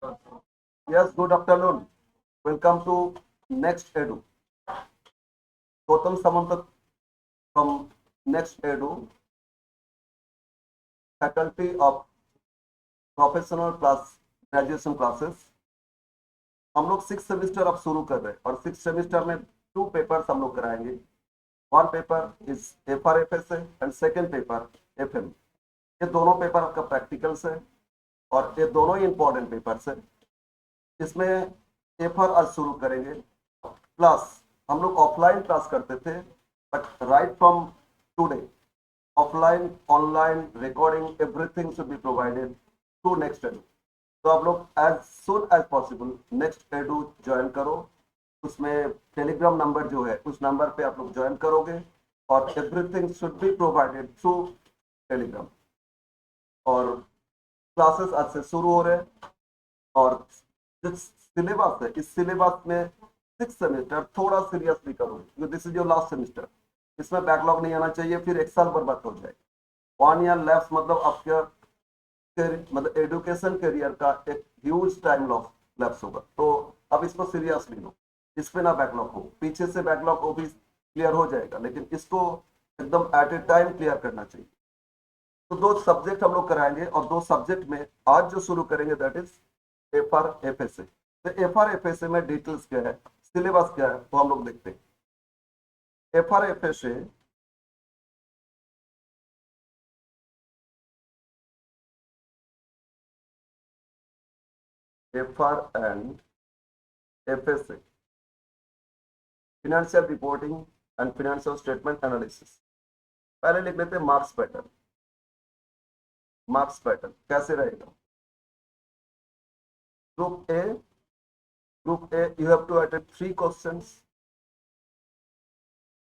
Yes, good afternoon. Welcome to Next Edu. Gautam Samantak from Next Edu, faculty of professional class graduation classes. हम लोग 6 semester अब शुरू कर रहे हैं और 6 सेमेस्टर में 2 पेपर्स हम लोग कराएंगे। One paper is FRFSA and second paper FM। ये दोनों पेपर आपका प्रैक्टिकल्स है और ये दोनों ही इंपॉर्टेंट पेपर्स है। इसमें FR आज शुरू करेंगे। प्लस हम लोग ऑफलाइन क्लास करते थे, but right from today offline online recording everything should be provided to Next Edu. तो आप लोग as soon as possible Next Edu join करो। उसमें टेलीग्राम नंबर जो है उस नंबर पे आप लोग ज्वाइन करोगे और everything should be provided through Telegram. और क्लासेस आज से शुरू हो रहे हैं और जो सिलेबस है इस सिलेबस में 6 सेमेस्टर थोड़ा सीरियसली करो क्योंकि this is your last semester. इसमें बैकलॉग नहीं आना चाहिए, फिर एक साल बर्बाद हो जाए। 1 ईयर लैप्स मतलब आपका मतलब एजुकेशन करियर का एक ह्यूज टाइम लैप्स होगा। तो अब इसको सीरियसली लो, इस पे ना बैकलॉग हो। पीछे से बैकलॉग हो भी क्लियर हो जाएगा, लेकिन इसको एकदम एट ए टाइम क्लियर करना चाहिए। तो 2 सब्जेक्ट हम लोग कराएंगे और 2 सब्जेक्ट में आज जो शुरू करेंगे दैट इज FRFSA। तो FRFSA में डिटेल्स क्या है, सिलेबस क्या है वो हम लोग देखते हैं। FRFSA FR and FSA financial reporting and financial statement analysis. पहले लिख लेते हैं मार्क्स पैटर्न। मार्क्स पैटर्न कैसे रहेगा? Group A you have to attend 3 questions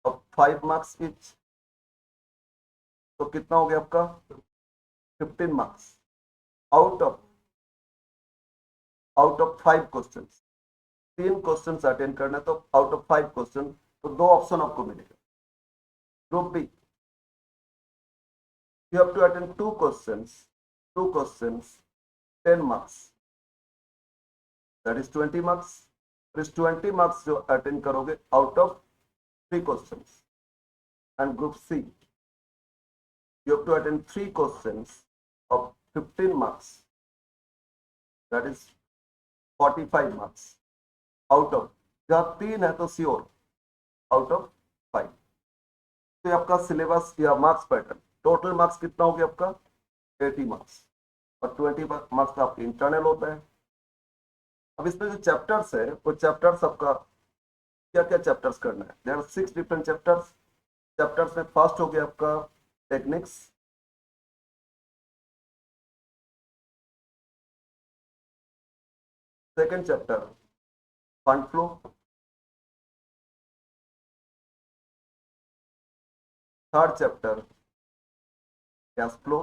of 5 marks each। तो कितना हो गया आपका? 15 marks out of 5 questions. 3 questions attend करना, तो आउट ऑफ 5 क्वेश्चन तो 2 ऑप्शन आपको मिलेगा। Group B you have to attend 2 questions 10 marks, that is 20 marks। इस 20 marks जो अटेंड करोगे out of 3 questions. And group C you have to attend 3 questions of 15 marks, that is 45 marks out of, जहां 3 है तो sure out of 5। तो आपका syllabus या marks pattern, total marks कितना हो गया आपका? 80 मार्क्स और 20 मार्क्स का आपका इंटरनल होता है। अब इसमें जो चैप्टर्स है वो चैप्टर्स आपका क्या क्या चैप्टर्स करना है? There are 6 different chapters. Chapters में फर्स्ट हो गया आपका techniques, second chapter fund flow, third chapter cash flow,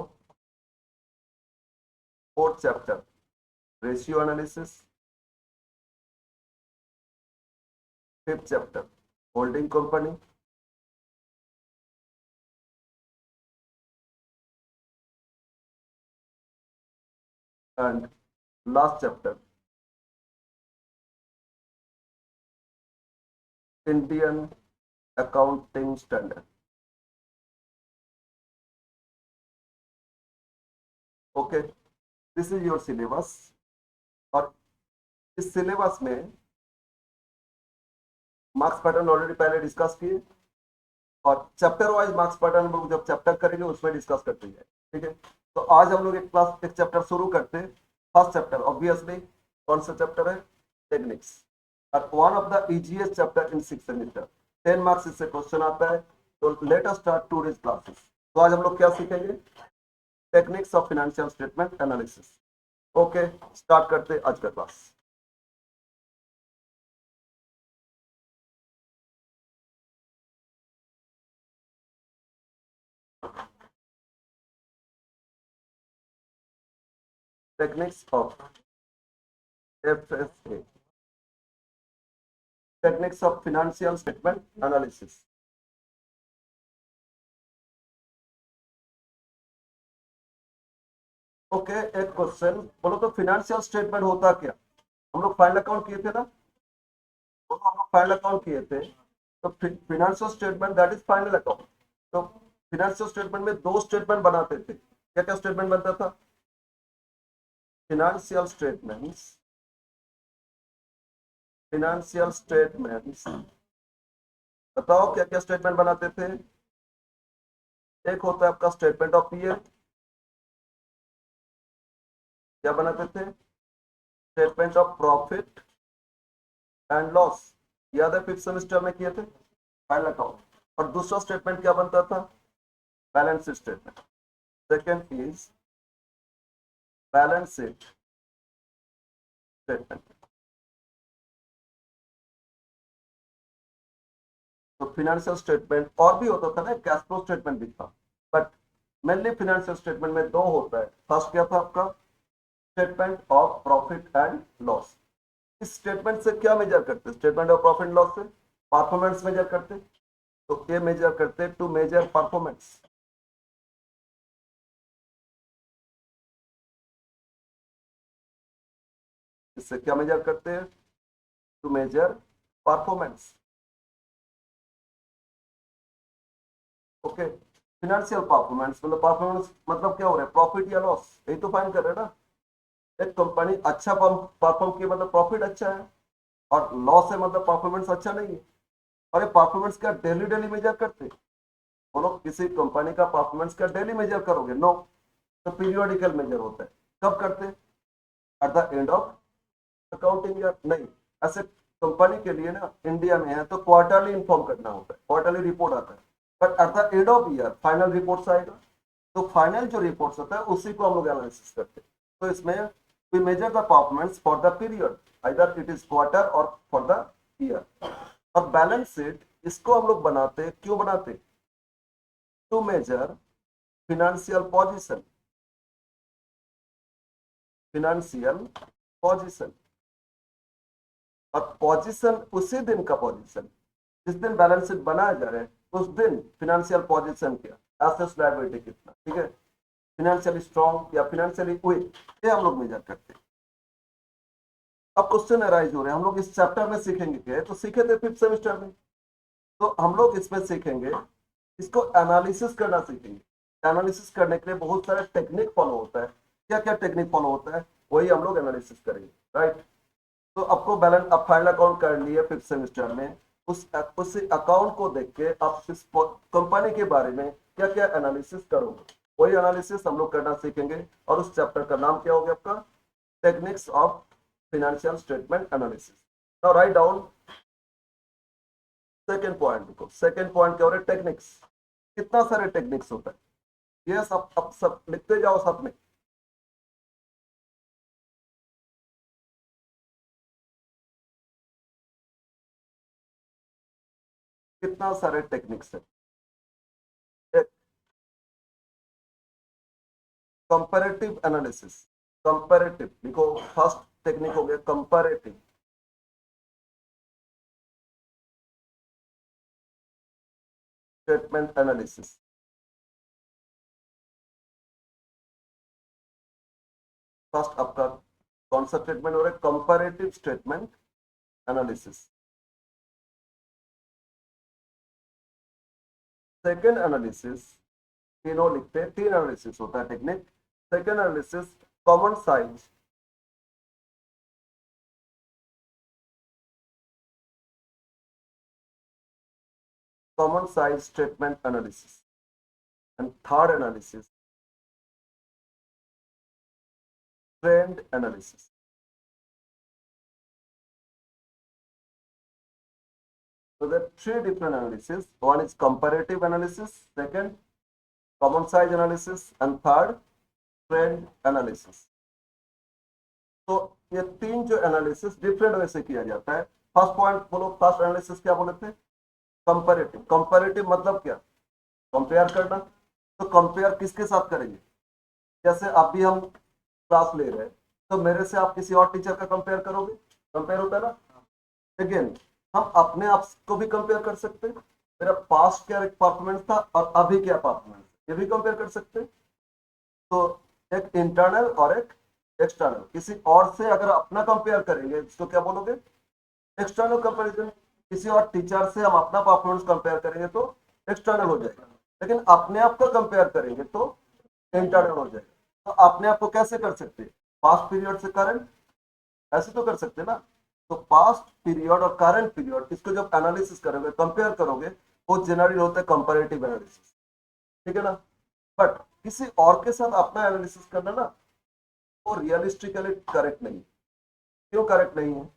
fourth chapter ratio analysis, fifth chapter holding company, and last chapter Indian accounting standard. Okay, this is your syllabus. और इस syllabus में marks pattern already पहले discuss किए और chapter wise marks pattern हम लोग जब chapter करेंगे उसमें डिस्कस करते हैं। ठीक है, तो आज हम लोग एक चैप्टर शुरू करते हैं। फर्स्ट चैप्टर ऑब्वियसली कौन सा चैप्टर है? टेक्निक्स। और one of the easiest chapter in 6 semester. 10 marks इससे क्वेश्चन आता है। तो let us start today's classes. तो आज हम लोग क्या सीखेंगे? Techniques of financial statement analysis. Okay, start करते आज का class. Techniques of FSA, techniques of financial statement analysis. Okay, एक क्वेश्चन बोलो तो, फाइनेंशियल स्टेटमेंट होता क्या? हम लोग फाइनल अकाउंट किए थे ना, तो हम लोग फाइनल अकाउंट किए थे, तो financial statement that is final account. तो फाइनेंशियल स्टेटमेंट में दो स्टेटमेंट बनाते थे, क्या क्या स्टेटमेंट बनता था? फाइनेंशियल स्टेटमेंट्स, फाइनेंशियल स्टेटमेंट्स, बताओ क्या क्या स्टेटमेंट बनाते थे? एक होता है आपका स्टेटमेंट ऑफ पीएल, क्या बनाते थे? Statement of profit and loss, याद है फिफ्थ सेमेस्टर में किए थे, फाइनल अकाउंट। और दूसरा स्टेटमेंट क्या बनता था? Balance sheet statement. Second is balance sheet statement. तो फाइनेंशियल स्टेटमेंट और भी होता था ना, कैश फ्लो स्टेटमेंट भी था, बट मेनली फाइनेंशियल स्टेटमेंट में दो होता है। फर्स्ट क्या था आपका? Statement of profit and loss. इस स्टेटमेंट से क्या मेजर करते? Statement of profit and loss से परफॉर्मेंस मेजर करते। तो ये मेजर करते टू मेजर परफॉर्मेंस। इससे क्या मेजर करते हैं? To measure performance. Okay, financial performance मतलब, परफॉर्मेंस मतलब क्या हो रहा है? प्रॉफिट या लॉस, यही तो फाइन कर रहे हैं ना। एक कंपनी अच्छा परफॉर्म की मतलब प्रॉफिट अच्छा है, और लॉस है मतलब परफॉर्मेंस अच्छा नहीं है। और ये परफॉर्मेंस का डेली डेली मेजर करते? बोलो, किसी कंपनी का परफॉर्मेंस का डेली मेजर करोगे? नो। तो पीरियोडिकल मेजर होता है। कब करते? At the end of accounting year. नहीं, ऐसे कंपनी के लिए ना, इंडिया में है तो क्वार्टरली इन्फॉर्म करना होता है, क्वार्टरली रिपोर्ट आता है। But at the end of year final reports आएगा, तो फाइनल जो रिपोर्ट्स होता है उसी को हम लोग एनालिसिस करते हैं। तो इसमें we measure the performance for the period, either it is quarter और फॉर द ईयर। और बैलेंस शीट इसको हम लोग बनाते, क्यों बनाते? To measure financial position, financial position. और पोजीशन उसी दिन का पोजीशन, जिस दिन बैलेंस शीट बनाया जा रहा है उस दिन फिनेंशियल पोजीशन क्या, एसेट्स लायबिलिटी कितना, ठीक है, फिनेंशियली स्ट्रॉन्ग या फिनेंशियली वीक, ये हम लोग मेजर करते हैं। अब क्वेश्चन अराइज हो रहे हैं, हम लोग इस चैप्टर में सीखेंगे क्या? तो सीखे थे फिफ्थ सेमेस्टर में, तो हम लोग इसमें सीखेंगे, इसको एनालिसिस करना सीखेंगे। एनालिसिस करने के लिए बहुत सारे टेक्निक फॉलो होता है। क्या क्या टेक्निक फॉलो होता है, वही हम लोग एनालिसिस करेंगे, राइट। तो आपको बैलेंस, आप फाइनल अकाउंट कर लिए फिफ्थ सेमेस्टर में, उस अकाउंट को देख के आप इस कंपनी के बारे में क्या क्या एनालिसिस करोगे, वही एनालिसिस हम लोग करना सीखेंगे। और उस चैप्टर का नाम क्या होगा आपका? Techniques of financial statement analysis. Now write down second point. देखो सेकेंड पॉइंट क्या हो रहा है? टेक्निक्स। कितना सारे टेक्निक्स होता है, ये सब लिखते जाओ साथ में। कितना सारे टेक्निक्स है? कंपैरेटिव एनालिसिस, कंपैरेटिव लिखो। फर्स्ट टेक्निक हो गया कंपैरेटिव स्टेटमेंट एनालिसिस। फर्स्ट आपका कौन सा स्टेटमेंट हो रहा है? Comparative statement analysis. Second analysis, तीनों लिखते हैं, तीन एनालिसिस होता है technique. Second analysis, common size, common size statement analysis. And third analysis, trend analysis. So there are three different analysis. One is comparative analysis, second common size analysis, and third trend analysis. तो ये तीन जो analysis different way से किया जाता है। First point बोलो, first analysis क्या बोले थे? कंपैरेटिव। कंपैरेटिव मतलब क्या? कंपेयर करना। तो कंपेयर किसके साथ करेंगे? जैसे अभी हम क्लास ले रहे हैं, तो मेरे से आप किसी और टीचर का कंपेयर करोगे, कंपेयर होता है ना। अगेन हम अपने आप को भी कंपेयर कर सकते हैं, मेरा पास्ट क्या परफॉर्मेंस था और अभी क्या परफॉर्मेंस, ये भी कंपेयर कर सकते हैं। तो एक इंटरनल और एक एक्सटर्नल। किसी और से अगर अपना कंपेयर करेंगे इसको क्या बोलोगे, एक्सटर्नल कंपैरिजन। किसी और टीचर से हम अपना परफॉर्मेंस कंपेयर करेंगे तो एक्सटर्नल हो जाएगा, लेकिन अपने आप का कंपेयर करेंगे तो इंटरनल हो जाएगा। तो अपने आप को कैसे कर सकते हैं, पास्ट पीरियड से करंट, ऐसे तो कर सकते ना। तो पास्ट पीरियड और करंट पीरियड इसको जब एनालिसिस करोगे, कंपेयर करोगे, वो जनरली होता है कंपैरेटिव एनालिसिस, ठीक है ना। बट किसी और के साथ अपना एनालिसिस करना ना, वो रियलिस्टिकली करेक्ट नहीं है। क्यों करेक्ट नहीं है,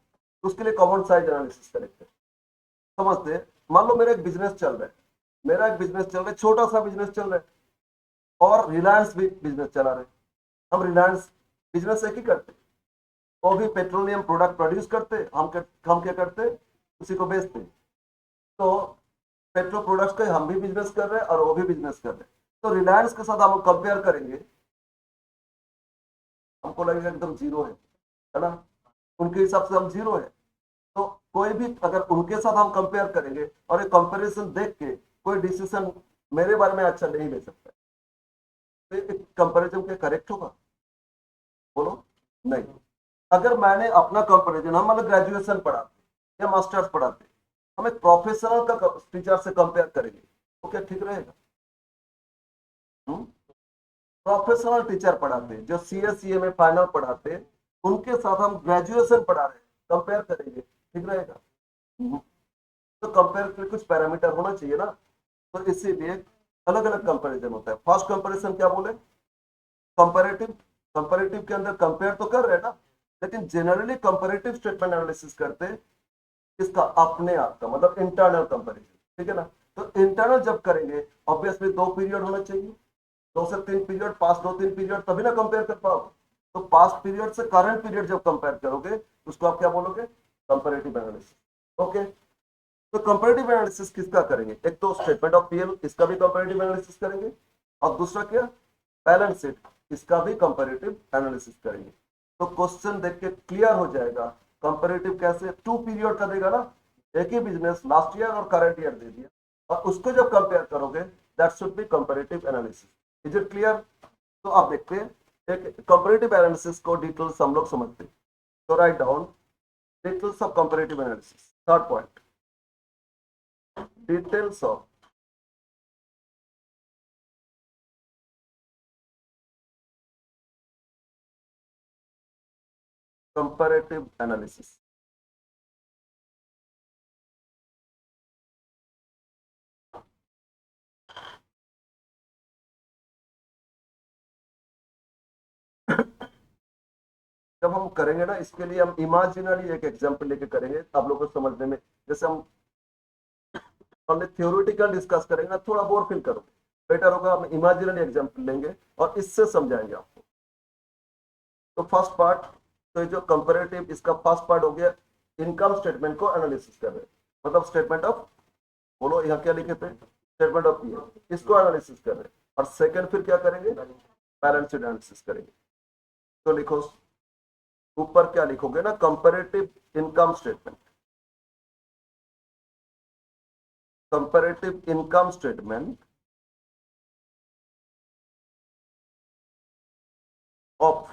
उसके लिए कॉमन साइज एनालिसिस करेक्ट है। समझते हैं, मान लो मेरा एक बिजनेस चल रहा है, मेरा एक बिजनेस चल रहा है, छोटा सा बिजनेस चल रहा है, और रिलायंस भी बिजनेस चला रहे हैं। हम रिलायंस बिजनेस एक ही करते, वो भी पेट्रोलियम प्रोडक्ट प्रोड्यूस करते, हम क्या करते, उसी को बेचते। तो पेट्रो प्रोडक्ट्स का हम भी बिजनेस कर रहे हैं और वो भी बिजनेस कर रहे हैं। तो रिलायंस के साथ हम कंपेयर करेंगे, हमको लगेगा एकदम जीरो है ना, उनके हिसाब से हम जीरो है। तो कोई भी अगर उनके साथ हम कंपेयर करेंगे और एक कंपैरिजन देख के कोई डिसीजन मेरे बारे में अच्छा नहीं ले सकता, तो एक कंपैरिजन क्या करेक्ट होगा, बोलो, नहीं। अगर मैंने अपना कंपैरिजन, हम मतलब ग्रेजुएशन पढ़ाते या मास्टर्स पढ़ाते, हम एक प्रोफेशनल का टीचर से कंपेयर करेंगे तो क्या ठीक रहेगा। प्रोफेशनल टीचर पढ़ाते जो सीएससीए में फाइनल पढ़ाते, उनके साथ हम ग्रेजुएशन पढ़ा रहे हैं, कंपेयर करेंगे, ठीक रहेगा। हम्म। तो कंपेयर के कुछ पैरामीटर होना चाहिए ना। तो इसीलिए अलग अलग कंपैरिजन होता है। फर्स्ट कंपैरिजन क्या बोले, कंपैरेटिव। कंपैरेटिव के अंदर कंपेयर तो कर रहे हैं ना, लेकिन जनरली कंपैरेटिव स्टेटमेंट एनालिसिस करते हैं इसका अपने आप का, मतलब इंटरनल कंपैरिजन, ठीक है ना। तो इंटरनल जब करेंगे, ऑब्वियसली दो पीरियड होना चाहिए, 2 से 3 पीरियड, पास 2-3 पीरियड, तभी ना कंपेयर कर पाओगे। तो पास्ट पीरियड से करंट पीरियड जब कंपेयर करोगे, उसको आप क्या बोलोगे, कंपैरेटिव एनालिसिस। ओके। तो कंपैरेटिव एनालिसिस किसका करेंगे, एक तो स्टेटमेंट ऑफ पीएल, इसका भी कंपैरेटिव एनालिसिस करेंगे, और दूसरा क्या, बैलेंस शीट, इसका भी कंपैरेटिव एनालिसिस करेंगे। तो क्वेश्चन देख के क्लियर हो जाएगा कंपैरेटिव कैसे, 2 पीरियड का देगा ना, एक ही बिजनेस लास्ट ईयर और करंट ईयर दे दिया, और उसको जब कंपेयर करोगे, that should be comparative analysis. Is it clear. तो आप देखते हैं, एक कंपैरेटिव एनालिसिस को डिटेल्स हम लोग समझते हैं। तो write down details of comparative analysis, third point, details of comparative analysis. जब हम करेंगे ना, इसके लिए हम इमेजिनरी एक एग्जांपल लेके करेंगे आप लोगों को समझने में। जैसे हम हमने थ्योरेटिकल डिस्कस करेंगे ना, थोड़ा बोर फील करोगे, बेटर होगा हम इमेजिनरी एग्जांपल लेंगे और इससे समझाएंगे आपको। तो फर्स्ट पार्ट, तो ये जो कंपैरेटिव, इसका फर्स्ट पार्ट हो गया इनकम स्टेटमेंट को एनालिसिस कर रहे हैं, मतलब स्टेटमेंट ऑफ, बोलो यहाँ क्या लिखे थे, स्टेटमेंट ऑफ पीएल, इसको एनालिसिस कर रहे हैं। और सेकंड फिर क्या करेंगे, बैलेंस शीट एनालिसिस करेंगे। तो लिखो, ऊपर क्या लिखोगे ना, comparative income statement, comparative income statement of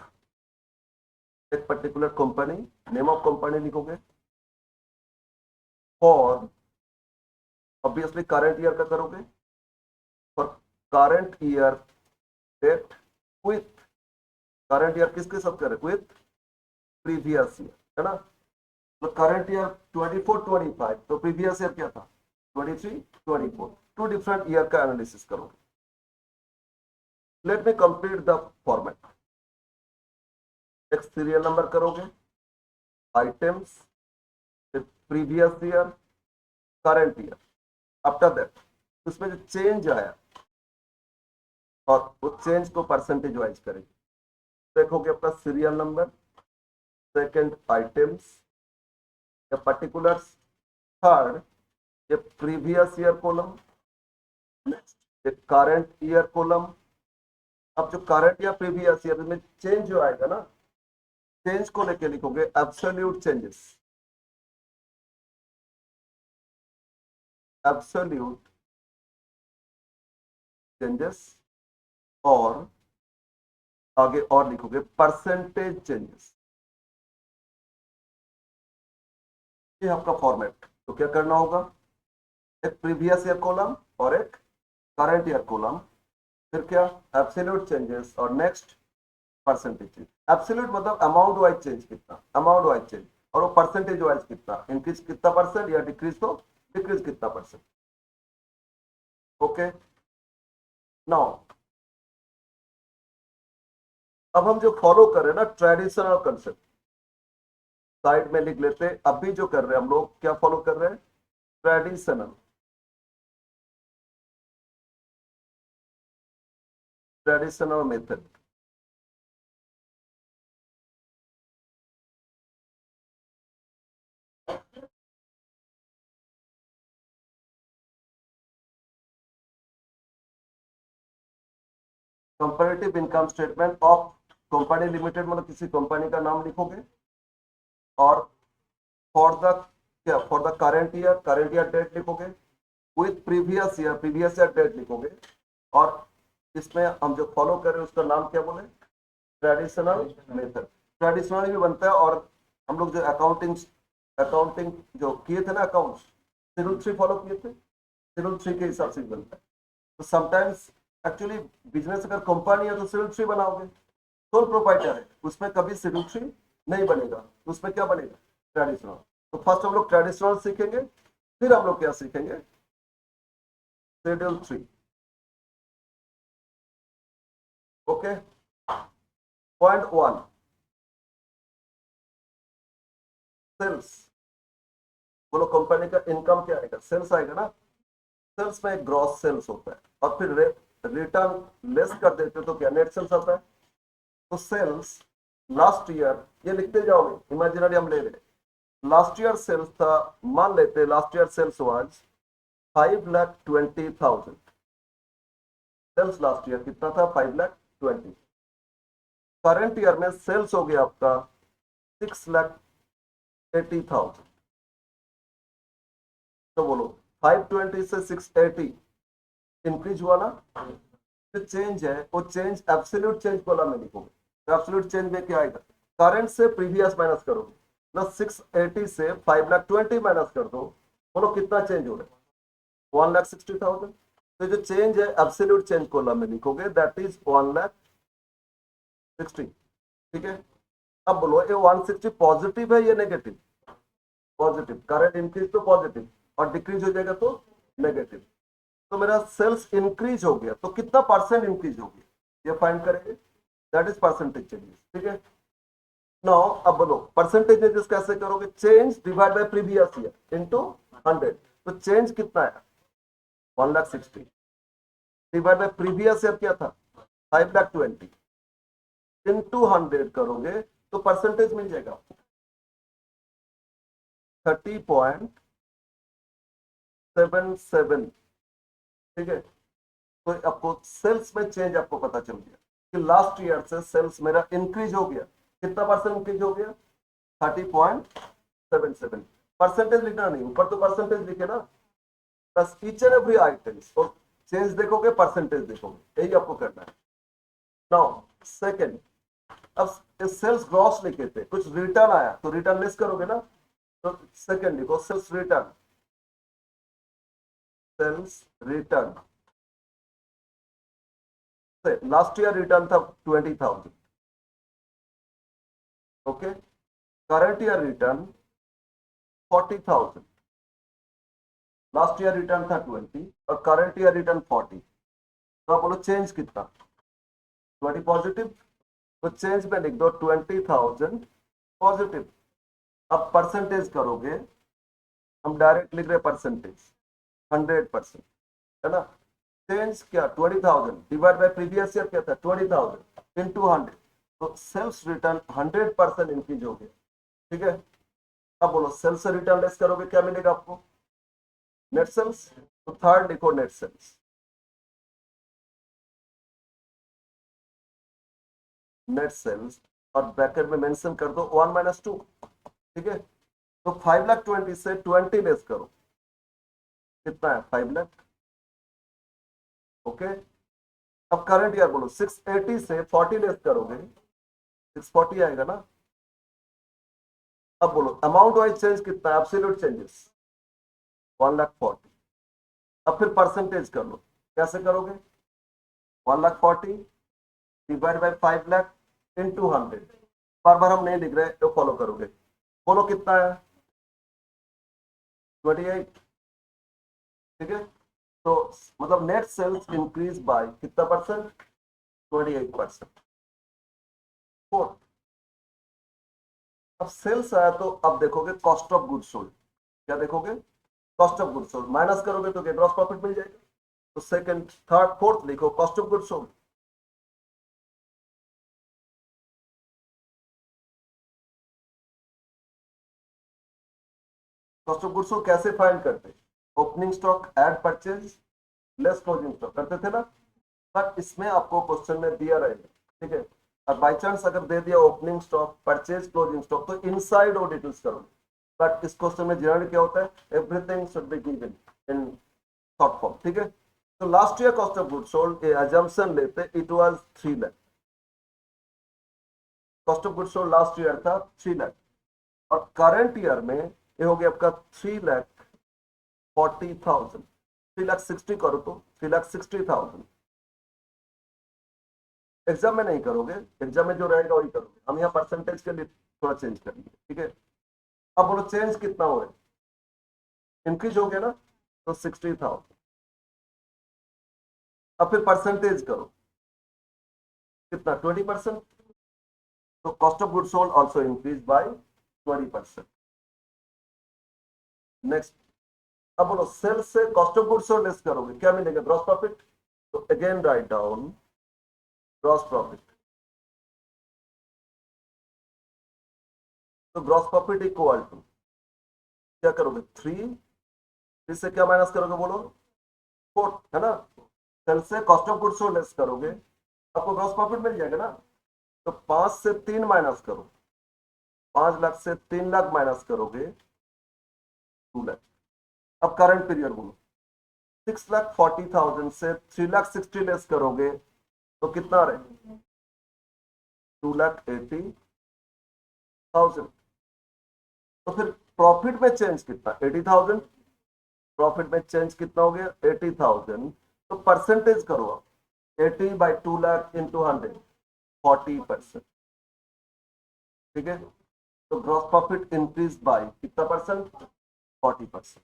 एक particular company, name of company लिखोगे, और ऑब्वियसली करंट ईयर का करोगे, और current year date with, current year किसके साथ करें, विथ प्रीवियस ईयर, है ना। तो करंट ईयर 24-25, तो प्रीवियस ईयर क्या था, 23-24, टू डिफरेंट ईयर का एनालिसिस करोगे। Let me complete the format. एक सीरियल नंबर करोगे, items, previous year, current year, after that उसमें जो चेंज आया, और वो चेंज को परसेंटेज वाइज करेंगे। देखोगे अपना सीरियल नंबर, सेकंड आइटम्स या पर्टिकुलर्स, थर्ड ये प्रीवियस ईयर कॉलम, नेक्स्ट ये करंट ईयर कॉलम। अब जो करंट या प्रीवियस ईयर में चेंज जो आएगा ना, चेंज को लेके लिखोगे एब्सोल्यूट चेंजेस, एब्सोल्यूट चेंजेस, और आगे और लिखोगे परसेंटेज चेंजेस, ये आपका फॉर्मेट। तो क्या करना होगा, एक प्रीवियस ईयर कॉलम और एक करंट ईयर कॉलम, फिर क्या एब्सोल्यूट चेंजेस और नेक्स्ट परसेंटेज चेंज। एब्सोल्यूट मतलब अमाउंट वाइज चेंज कितना, अमाउंट वाइज चेंज, और वो परसेंटेज वाइज कितना, इंक्रीज कितना परसेंट या डिक्रीज तो डिक्रीज कितना परसेंट। ओके, नाउ अब हम जो फॉलो कर रहे हैं ना ट्रेडिशनल कंसेप्ट, साइड में लिख लेते हैं। अभी जो कर रहे हैं हम लोग क्या फॉलो कर रहे हैं, traditional, traditional method. Comparative income statement of company limited, मतलब किसी कंपनी का नाम लिखोगे, और फॉर द क्या, for the current year date लिखोगे, विथ प्रीवियस ईयर डेट लिखोगे, और इसमें हम जो फॉलो कर रहे हैं उसका नाम क्या बोले, ट्रेडिशनल मेथड। ट्रेडिशनल भी बनता है, और हम लोग जो अकाउंटिंग अकाउंटिंग जो किए थे ना, अकाउंट शेड्यूल 3 फॉलो किए थे, शेड्यूल 3 के हिसाब से भी बनता है। तो समटाइम्स एक्चुअली बिजनेस अगर कंपनी है तो शेड्यूल 3 बनाओगे, सोल प्रोप्राइटर है उसमें कभी शेड्यूल 3 नहीं बनेगा, तो उसमें क्या बनेगा, ट्रेडिशनल। तो फर्स्ट हम लोग ट्रेडिशनल सीखेंगे, फिर हम लोग क्या सीखेंगे, शेड्यूल 3। Okay, point 1, sales. बोलो कंपनी का इनकम क्या आएगा, सेल्स आएगा ना। सेल्स में एक ग्रॉस सेल्स होता है, और फिर रिटर्न लेस कर देते हो तो क्या नेट सेल्स आता है। तो सेल्स लास्ट ईयर, ये लिखते जाओगे, इमेजिनरी हम ले रहे हैं। लास्ट ईयर सेल्स था, मान लेते last year sales was 5,20,000। Sales last year कितना था, 5,20,000। करंट ईयर में सेल्स हो गया आपका 6,80,000। तो बोलो 520 से 680 इंक्रीज हुआ ना। जो चेंज है वो चेंज एब्सोल्यूट चेंज कॉलम में लिखोगे। एब्सोल्यूट चेंज में क्या आएगा, करंट से प्रीवियस माइनस करोगे, प्लस 680 से 5,20,000 माइनस कर दो, बोलो कितना चेंज हो रहा है, 1,60,000। तो जो चेंज है एब्सोल्यूट चेंज कॉलम में लिखोगे, दैट इज 1,60,000। ठीक है, अब बोलो ये 160 पॉजिटिव है या नेगेटिव, पॉजिटिव। करंट इंक्रीज तो पॉजिटिव, और डिक्रीज हो जाएगा तो नेगेटिव। तो मेरा सेल्स इंक्रीज हो गया, तो कितना परसेंट इंक्रीज हो गया ये फाइंड करेंगे, दैट इज परसेंटेज चेंजेस। ठीक है, नाउ अब बोलो परसेंटेज चेंजेस कैसे करोगे, change divide by previous year into 100। तो चेंज कितना है, 1,60,000 डिवाइड बाय प्रीवियस ईयर क्या था, 5,20,000 इनटू 100 करोगे तो परसेंटेज मिल जाएगा 30.77। ठीक है, तो आपको सेल्स में चेंज आपको पता चल गया कि लास्ट ईयर से सेल्स मेरा इंक्रीज हो गया, कितना परसेंट इंक्रीज हो गया, 30.77। परसेंटेज लिखना नहीं, ऊपर तो परसेंटेज लिखे ना, बस ईच एंड एवरी आइटम्स, और चेंज देखोगे परसेंटेज देखोगे, यही आपको करना है। नाउ सेकंड, अब सेल्स ग्रॉस लिखे थे, कुछ रिटर्न आया तो रिटर्न लेस करोगे ना। तो सेकंड लिखो सेल्स रिटर्न, सेल्स रिटर्न से लास्ट ईयर रिटर्न था 20,000। Okay, current year return 40,000। Last year return था 20 और करंट ईयर रिटर्न 40। तो आप बोलो चेंज कितना, 20 पॉजिटिव, तो चेंज में लिख दो 20,000 पॉजिटिव। अब परसेंटेज करोगे, हम डायरेक्ट लिख रहे परसेंटेज 100%, है ना। चेंज क्या, 20,000 डिवाइड बाय प्रीवियस ईयर क्या था, 20,000 इनटू 100। तो सेल्स रिटर्न 100% इंक्रीज हो गया। ठीक है, अब बोलो सेल्स से रिटर्न लेस करोगे क्या मिलेगा आपको, नेट सेल्स। तो थर्ड लिखो नेट सेल्स, नेट सेल्स, और ब्रैकेट में मेंशन कर दो 1 - 2। ठीक है, तो 5,20,000 से 20 लेस करो, कितना है, 5 लाख। ओके, अब करंट ईयर बोलो, 680 से 40 लेस करोगे 640 आएगा ना। अब बोलो अमाउंट वाइज चेंज कितना है, एब्सोल्यूट चेंजेस 1,40,000। अब फिर परसेंटेज कर लो, कैसे करोगे, 1,40,000 डिवाइड बाई 5,00,000 इंटू 100। बार बार हम नहीं लिख रहे तो फॉलो करोगे। बोलो कितना है, 28। ठीक है, तो मतलब नेट सेल्स इंक्रीज बाय कितना परसेंट, 28%। अब सेल्स आया तो अब देखोगे कॉस्ट ऑफ गुड्स सोल्ड, क्या देखोगे, cost of goods sold minus करोगे तो ग्रॉस प्रॉफिट मिल जाएगा। तो सेकंड थर्ड फोर्थ लिखो cost of goods sold. Cost of goods sold कैसे फाइंड करते, opening stock add purchase less closing stock करते थे ना। बट इसमें आपको क्वेश्चन में दिया रहेगा, ठीक है। और बाई चांस अगर दे दिया opening stock purchase closing stock तो इनसाइड और डिटेल्स करोगे। बट इस क्वेश्चन में जनरली क्या होता है, everything should be given in short form, ठीक है। तो last year cost of good sold ये अजम्पशन लेते it was 3 lakh, cost of good sold last year था 3 लाख, और करंट ईयर में ये हो गया आपका 3,40,000। 3,60,000 करो तो 3,60,000। एग्जाम में नहीं करोगे, एग्जाम में जो रहेगा वही करोगे, हम यहाँ परसेंटेज के लिए थोड़ा चेंज करेंगे, ठीक है। अब बोलो चेंज कितना हो, इंक्रीज हो गया ना, तो 60,000। अब फिर परसेंटेज करो कितना, 20%। तो cost of good sold also increase by 20%। Next, अब बोलो सेल से cost of good sold less करोगे क्या मिलेगा, ग्रॉस प्रॉफिट। तो again write down gross profit. तो ग्रॉस प्रॉफिट इक्वल टू क्या करोगे, 3, इससे क्या माइनस करोगे बोलो, 4, है ना। सेल से cost of good sold less करोगे आपको ग्रॉस प्रॉफिट मिल जाएगा ना। तो 5 से 3 माइनस करो, 5 लाख से 3 लाख माइनस करोगे 2 लाख। अब करंट पीरियड बोलो, 6,40,000 से 3,60,000 लेस करोगे तो कितना रहे, 2,80,000। तो फिर प्रॉफिट में चेंज कितना, 80,000। प्रॉफिट में चेंज कितना हो गया, 80,000। तो परसेंटेज करो आप, 80 बाई 2 लाख इंटू 100, 40%। ठीक है, तो ग्रॉस प्रॉफिट इंक्रीज बाय कितना परसेंट, 40%।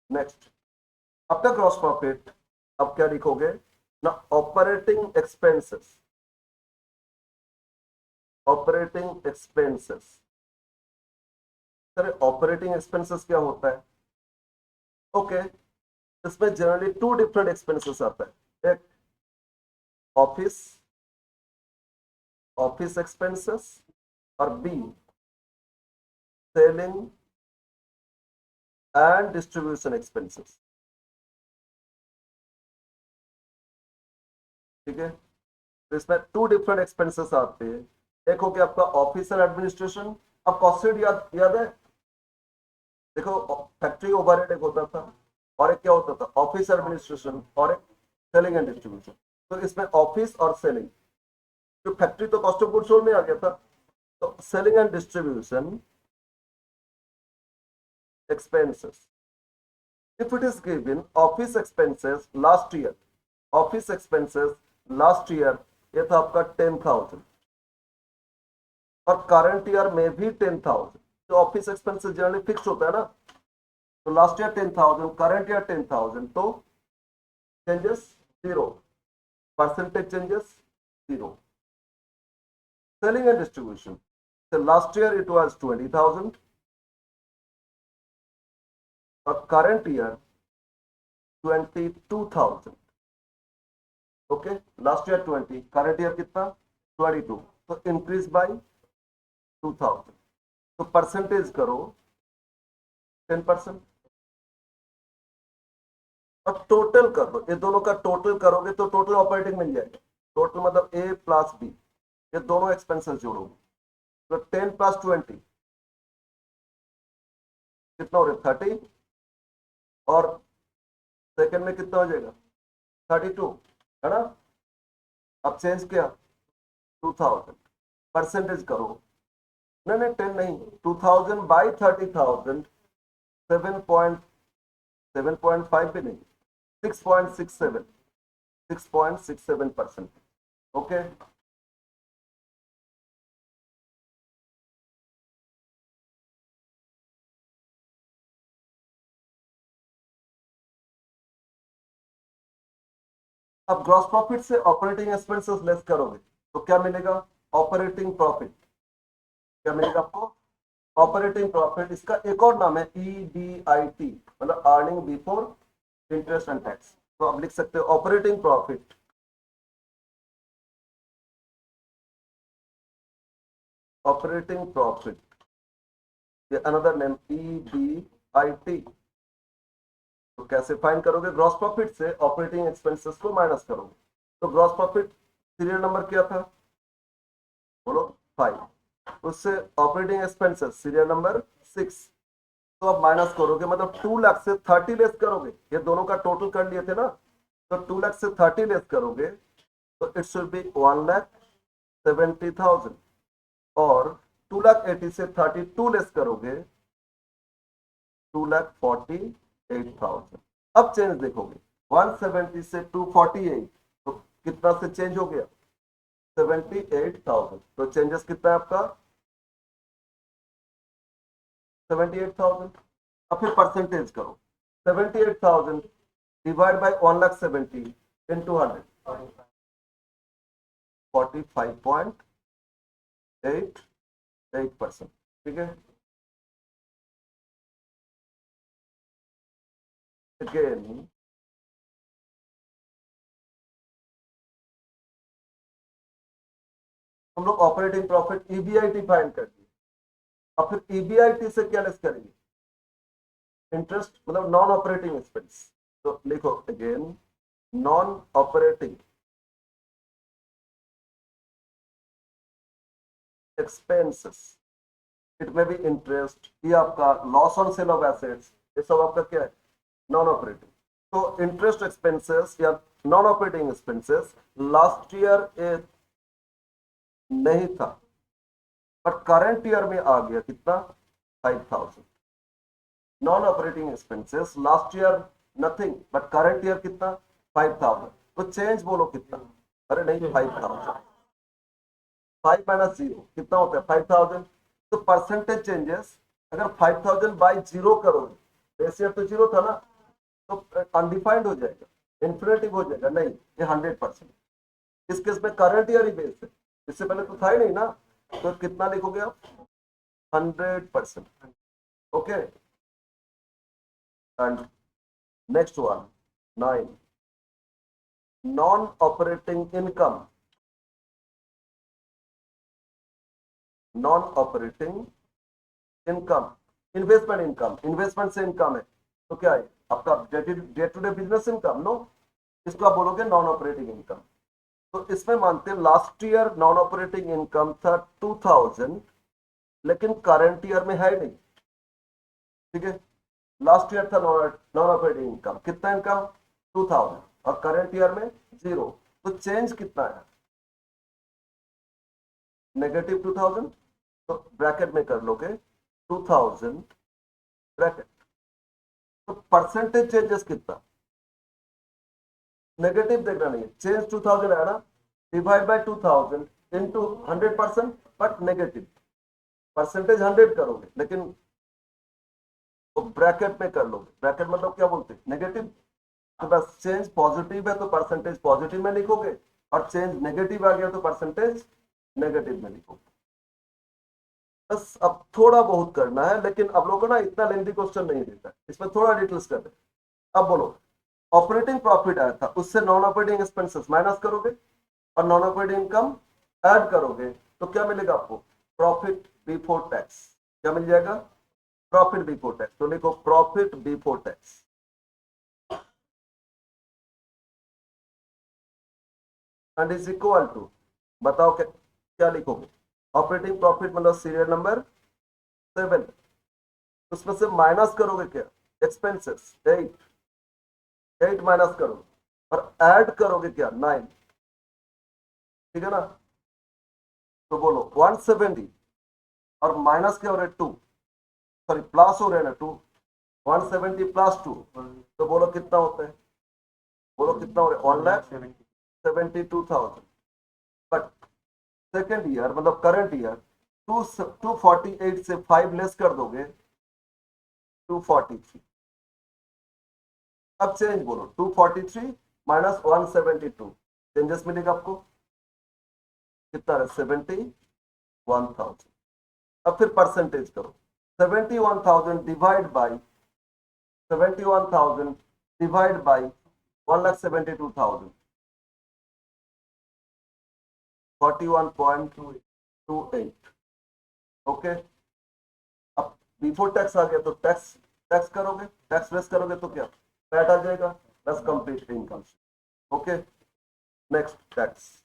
नेक्स्ट, आपका ग्रॉस प्रॉफिट अब क्या लिखोगे ना, operating expenses, operating expenses. Sir operating expenses क्या होता है, ओके। इसमें जनरली 2 डिफरेंट एक्सपेंसेस आता है, एक ऑफिस, ऑफिस एक्सपेंसेस, और be selling and distribution expenses. ठीक है, तो इसमें 2 डिफरेंट एक्सपेंसेस आते हैं। एक हो गया आपका ऑफिस एंड एडमिनिस्ट्रेशन। अब कॉस्ट शीट याद है, देखो फैक्ट्री ओवरहेड एक होता था, और एक क्या होता था, ऑफिस एडमिनिस्ट्रेशन, और एक सेलिंग एंड डिस्ट्रीब्यूशन। तो इसमें ऑफिस और सेलिंग, जो फैक्ट्री तो कॉस्ट ऑफ गुड्स सोल्ड में आ गया था, तो selling and distribution expenses. If it is given office expenses last year, office expenses last year ये था आपका 10,000, और करंट ईयर में भी 10,000। तो ऑफिस एक्सपेंसेस जनरली फिक्स होता है ना, तो लास्ट ईयर 10,000, करंट ईयर 10,000, तो changes 0, percentage changes 0। Selling and distribution, so last year it was 20,000 और current year 22,000। Okay, last year 20, current year कितना 22, तो इंक्रीज बाय 2,000। तो परसेंटेज करो 10%, और टोटल कर दो, ये दोनों का टोटल करोगे तो टोटल ऑपरेटिंग मिल जाएगा। टोटल मतलब ए प्लस बी, ये दोनों एक्सपेंसेस जोड़ोगे तो 10 प्लस 20 कितना हो रहा है, 30, और सेकंड में कितना हो जाएगा 32, है ना। अब चेंज किया 2000, परसेंटेज करो, नहीं नहीं 10 नहीं, 2000 बाई 30,000, 7.5 भी नहीं, 6.67, 6.67%। ओके, अब ग्रॉस प्रॉफिट से ऑपरेटिंग एक्सपेंसेस लेस करोगे तो क्या मिलेगा, ऑपरेटिंग प्रॉफिट। क्या मिलेगा आपको, ऑपरेटिंग प्रॉफिट। इसका एक और नाम है EBIT, मतलब earning before interest and tax. तो आप लिख सकते हो ऑपरेटिंग प्रॉफिट, ऑपरेटिंग प्रॉफिट, ये अनदर नेम EBIT। तो कैसे फाइंड करोगे, ग्रॉस प्रॉफिट से ऑपरेटिंग एक्सपेंसेस को माइनस करोगे। तो ग्रॉस प्रॉफिट सीरियल नंबर क्या था, बोलो 5, उससे ऑपरेटिंग एक्सपेंसेस सीरियल नंबर 6। तो अब माइनस करोगे, मतलब 2 लाख से 30 लेस करोगे, ये दोनों का टोटल कर लिए थे ना, तो 2 लाख से 30 लेस करोगे तो इट शुड बी 1,70,000। और 2,80,000 से 32 लेस करोगे 2,48,000। अब चेंज देखोगे, 170 से 248, तो कितना से चेंज हो गया 78,000। तो चेंजेस कितना है आपका 78,000। अब फिर परसेंटेज करो, 78,000 डिवाइड बाय 1,70,000 इंटू 100, 45.88%। ठीक है, अगेन हम लोग ऑपरेटिंग प्रॉफिट EBIT फाइंड कर दिए। अब फिर EBIT से क्या लेस करेंगे, इंटरेस्ट, मतलब नॉन ऑपरेटिंग एक्सपेंस। तो लिखो again non operating expenses, it में भी इंटरेस्ट, ये आपका loss on sale of assets, ये सब आपका क्या है नॉन ऑपरेटिंग। तो इंटरेस्ट एक्सपेंसेस या non operating expenses last year नहीं था, बट करंट ईयर में आ गया कितना 5,000। Non operating expenses last year nothing, but current year कितना 5,000। तो चेंज बोलो कितना, अरे नहीं 5,000, 5 माइनस 0 कितना होता है 5,000। तो परसेंटेज चेंजेस अगर 5,000 बाई 0 करोगे, बेस ईयर तो 0 था ना, तो अनडिफाइंड हो जाएगा, इन्फिनेटिव हो जाएगा, नहीं ये 100%। इस केस में करंट ईयर ही बेस है, इससे पहले तो था ही नहीं ना, तो कितना लिखोगे आप 100%। Okay, and next one 9, non operating income, non operating income, investment income, investment से इनकम है तो क्या है आपका day to day business income, no, इसको आप बोलोगे नॉन ऑपरेटिंग इनकम। तो इसमें मानते हैं last year non operating income था 2,000, लेकिन करंट ईयर में है नहीं। ठीक है, लास्ट ईयर था नॉन ऑपरेटिंग इनकम, कितना इनकम 2,000, और करंट ईयर में 0। तो चेंज कितना है -2,000। तो ब्रैकेट में कर लोगे 2,000 ब्रैकेट। तो परसेंटेज चेंजेस कितना, नेगेटिव देखना नहीं है, चेंज 2,000 है ना, divide by 2,000 into 100%, but negative, percentage 100 करोगे लेकिन तो ब्रैकेट में कर लोगे, ब्रैकेट मतलब क्या बोलते हैं नेगेटिव। तो बस चेंज पॉजिटिव है तो परसेंटेज पॉजिटिव में लिखोगे, और चेंज नेगेटिव आ गया तो परसेंटेज नेगेटिव में लिखोगे। बस अब थोड़ा बहुत करना है, लेकिन अब लोगों को ना इतना लेंथी क्वेश्चन नहीं देता, इसमें थोड़ा डिटेल्स कर रहे हैं। अब बोलो ऑपरेटिंग प्रॉफिट आया था, उससे नॉन ऑपरेटिंग एक्सपेंसेस माइनस करोगे और नॉन ऑपरेटिंग इनकम ऐड करोगे, तो क्या मिलेगा आपको प्रॉफिट बिफोर टैक्स। क्या मिल जाएगा प्रॉफिट बिफोर टैक्स। तो लिखो profit before tax and is equal to, बताओ क्या लिखोगे, ऑपरेटिंग प्रॉफिट मतलब सीरियल नंबर 7, उसमें से माइनस करोगे क्या एक्सपेंसेस 8, 8 माइनस करो और ऐड करोगे क्या 9, ठीक है ना। तो बोलो 170 और माइनस क्या हो रहा है 2, सॉरी प्लस हो रहा है ना 2, 170 प्लस 2, तो बोलो कितना होता है, बोलो कितना हो रहा है 1,72,000। बट सेकेंड ईयर मतलब करंट ईयर 248 से 5 लेस कर दोगे 243। अब चेंज बोलो 243 माइनस 172, चेंजेस मिलेगा आपको कितना है 71,000। अब फिर परसेंटेज करो 71,000 डिवाइड बाई 1,72,000, 41.28। ओके, अब बिफोर टैक्स आ गया तो टैक्स टैक्स करोगे, टैक्स लेस करोगे तो क्या पैट आ जाएगा, plus complete income. Okay, next tax.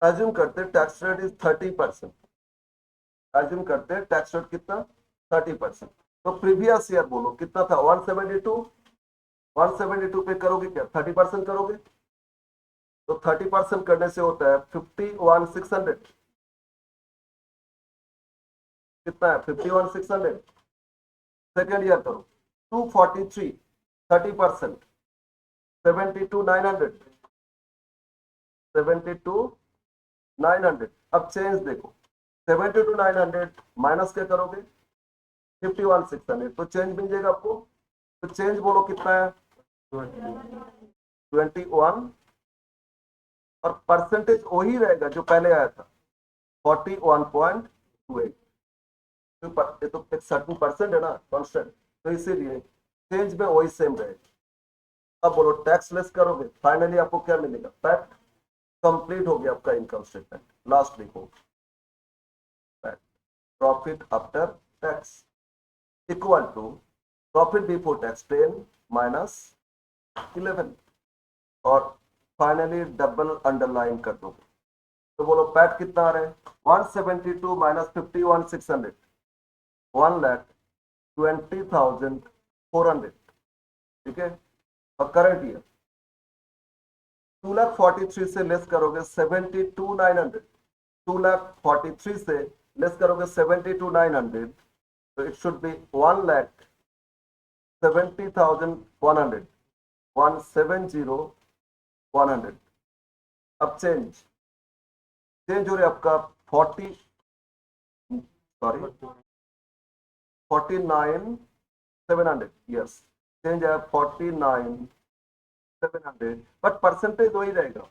Assume करते टैक्स रेट इज 30%, एज्यूम करते टैक्स रेट कितना 30%। तो प्रीवियस ईयर बोलो कितना था 172, 172 पे करोगे क्या 30% करोगे, तो 30% करने से होता है 51,600, कितना है 51,600। सेकेंड ईयर करो 243, 30%, 72,900, 72,900। अब चेंज देखो 72,900 माइनस क्या करोगे 51,600, तो चेंज मिल जाएगा आपको। तो चेंज बोलो कितना है 21, और परसेंटेज वही रहेगा जो पहले आया था 41.28। ये तो एक सर्टेन परसेंट है ना कांस्टेंट, तो इसीलिए चेंज में वही सेम रहेगा। अब बोलो टैक्स लेस करोगे, फाइनली आपको क्या मिलेगा पैट। कंप्लीट हो गया आपका इनकम स्टेटमेंट। लास्ट लिखो PAT, profit after tax equal to profit before tax 10 minus 11, और फाइनली डबल अंडरलाइन कर दो। तो बोलो पैट कितना आ रहा है 172 माइनस 51,600, 1,20,400, ठीक है। और करंट ईयर 2,43,000 से लेस करोगे 72,900, 2,43,000 से लेस करोगे 72,900, तो इट शुड बी 1,70,100, 170,100। अब चेंज चेंज हो रहा है आपका 40, सॉरी 49,700, यस चेंज है 49,700, बट परसेंटेज वही रहेगा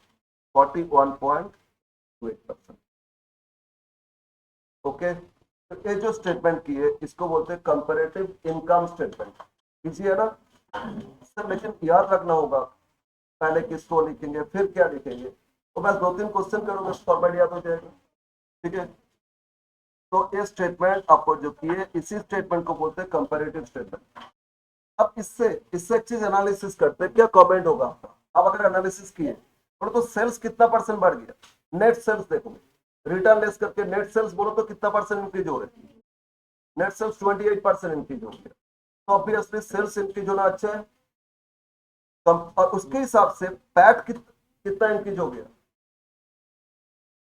41.28%। ओके, तो ये जो स्टेटमेंट की है इसको बोलते हैं कंपैरेटिव इनकम स्टेटमेंट। इजी है ना सर, लेकिन याद रखना होगा पहले किसको लिखेंगे फिर क्या लिखेंगे, तो बस 2-3 क्वेश्चन करोगे फॉर्मेट याद हो जाएगा, ठीक है। तो ये स्टेटमेंट आपको जो की है इसी स्टेटमेंट को बोलते हैं कंपैरेटिव स्टेटमेंट। अब इससे इससे एक चीज एनालिसिस करते हैं क्या कमेंट होगा आपका। अब अगर एनालिसिस किए तो सेल्स कितना परसेंट बढ़ गया, नेट सेल्स देखो, रिटर्न लेस करके नेट सेल्स बोलो तो कितना परसेंट इंक्रीज हो रहे हैं, नेट सेल्स 28% इंक्रीज हो गया। तो ऑब्वियसली सेल्स इंक्रीज होना अच्छा है, और उसके हिसाब से पैट कितना इंक्रीज हो गया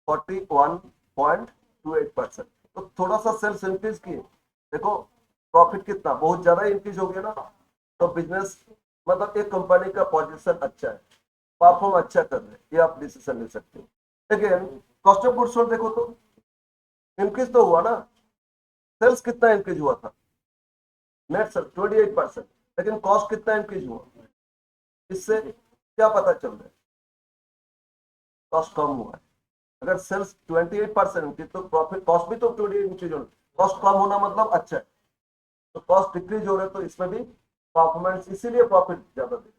41.28%। तो थोड़ा सा सेल्स इंक्रीज किए, देखो प्रॉफिट कितना बहुत ज्यादा इंक्रीज हो गया ना। तो बिजनेस मतलब एक कंपनी का पोजीशन अच्छा है, परफॉर्म अच्छा कर रहे हैं, ये आप डिसीजन ले सकते हो। लेकिन कॉस्ट ऑफ गुड्स सोल्ड देखो तो इंक्रीज तो हुआ ना, सेल्स कितना इंक्रीज हुआ था नेट सेल्स 28%, लेकिन कॉस्ट कितना इंक्रीज हुआ, इससे क्या पता चल रहा है कॉस्ट कम हुआ है। अगर सेल्स 28% इंक्रीज तो प्रॉफिट कॉस्ट भी तो 28 इंक्रीज होना, कॉस्ट कम होना मतलब अच्छा है। तो कॉस्ट डिक्रीज हो रहा है तो इसमें भी परफॉर्मेंस, इसीलिए प्रॉफिट ज्यादा दे।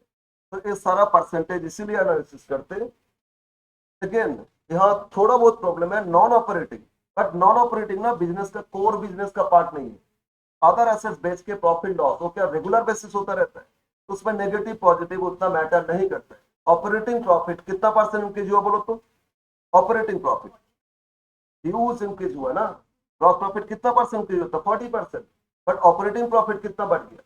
तो ये सारा परसेंटेज इसीलिए एनालिसिस करते हैं। अगेन यहाँ थोड़ा बहुत प्रॉब्लम है non operating, but non operating ना बिजनेस का कोर बिजनेस का पार्ट नहीं है। अदर एसेट्स बेच के प्रॉफिट लॉस वो क्या रेगुलर बेसिस होता रहता है, तो उसमें नेगेटिव पॉजिटिव उतना मैटर नहीं करता है। ऑपरेटिंग प्रॉफिट कितना परसेंट इंक्रीज हुआ बोलो तो, ऑपरेटिंग प्रॉफिट ह्यूज इंक्रीज हुआ ना, ग्रॉस प्रॉफिट कितना परसेंट इंक्रीज होता 40%, बट ऑपरेटिंग प्रॉफिट कितना बढ़ गया,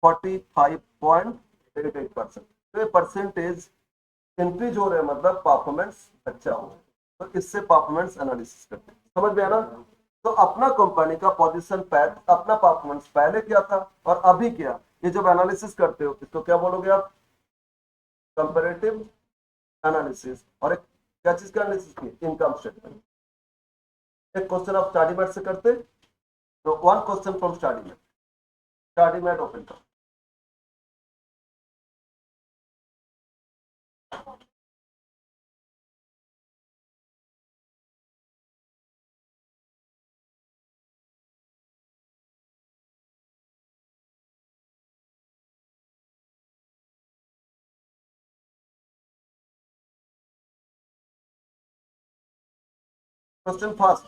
45.88%। तो ये परसेंटेज इंक्रीज हो रहे हैं, मतलब परफॉर्मेंस अच्छा हो, तो इससे परफॉर्मेंस एनालिसिस करते हैं। समझ में आया ना? तो अपना कंपनी का पोजीशन पैथ, अपना परफॉर्मेंस पहले क्या था और अभी क्या, ये जब एनालिसिस करते हो इसको क्या बोलोगे आप, कंपैरेटिव एनालिसिस। और एक क्या चीज का एनालिसिस की, इनकम स्टेटमेंट। एक क्वेश्चन आप स्टडी मैट से करते, तो one question from study mat, study mat open करो। Question first,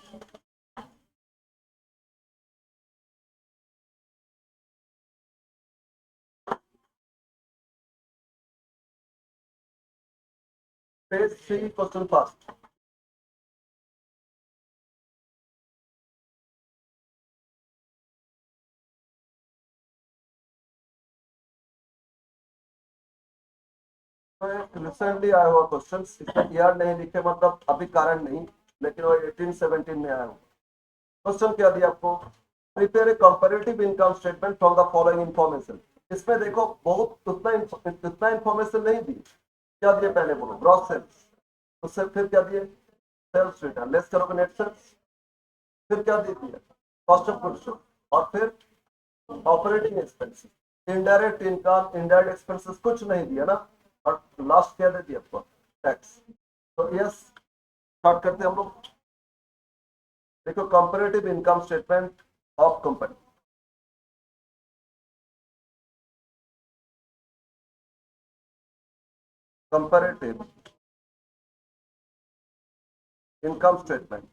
page 3 question first. Recently आया हुआ क्वेश्चन, इसमें ईयर नहीं लिखे, मतलब अभी कारण नहीं, लेकिन वो 1817 में आया हुआ क्वेश्चन। क्या दिया आपको, prepare a comparative income statement from the following information. इसमें देखो बहुत उतना इंफॉर्मेशन नहीं दी। क्या दिए पहले बोलो, ग्रॉस सेल्स, उससे फिर क्या दिए, सेल्स रिटर्न, लेस करोगे नेट सेल्स, फिर क्या दे दिया, कॉस्ट ऑफ गुड्स सोल्ड, और फिर operating expenses, indirect income, indirect expenses कुछ नहीं दिया ना, और लास्ट क्या दे दिया आपको, टैक्स। तो यस, स्टार्ट करते हैं हम लोग। देखो comparative income statement of company, comparative income statement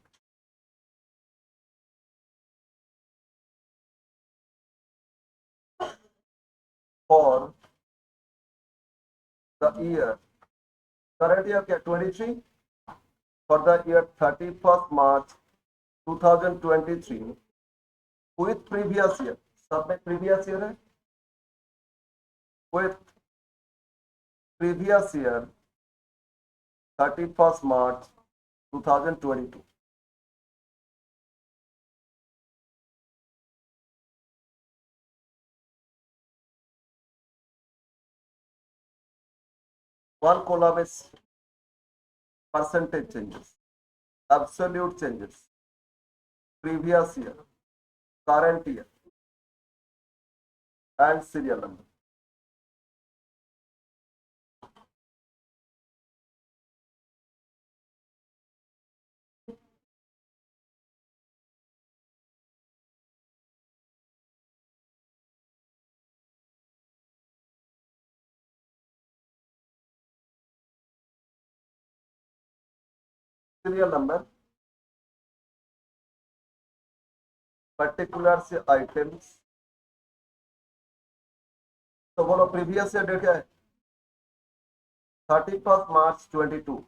for the year, current year क्या 23, for the year 31 March 2023 with previous year, सब में प्रीवियस ईयर है, with previous year 31 March 2022। One column is percentage changes, absolute changes, previous year, current year, and serial number. Serial number, particulars items। तो बोलो previous year date क्या है, 31 मार्च 22,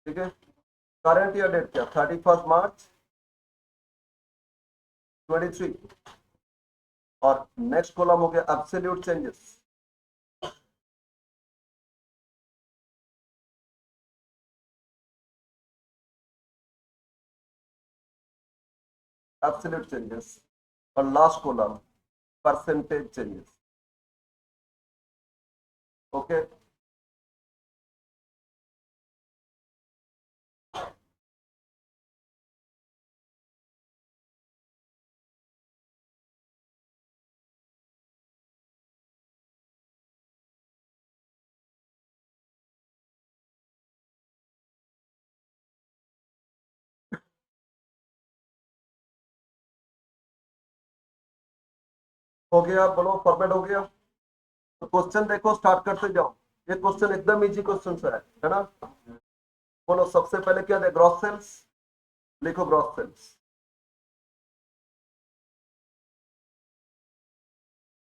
ठीक है। Current year date क्या, 31 मार्च 23। और नेक्स्ट कॉलम हो गया एब्सोल्यूट चेंजेस, एब्सोल्यूट चेंजेस। और last column percentage changes. Okay, हो गया, बोलो फॉर्मेट हो गया। तो क्वेश्चन देखो, स्टार्ट करते जाओ। ये क्वेश्चन एकदम इजी क्वेश्चन है ना। बोलो सबसे पहले क्या दे, ग्रॉस सेल्स, लिखो gross sales.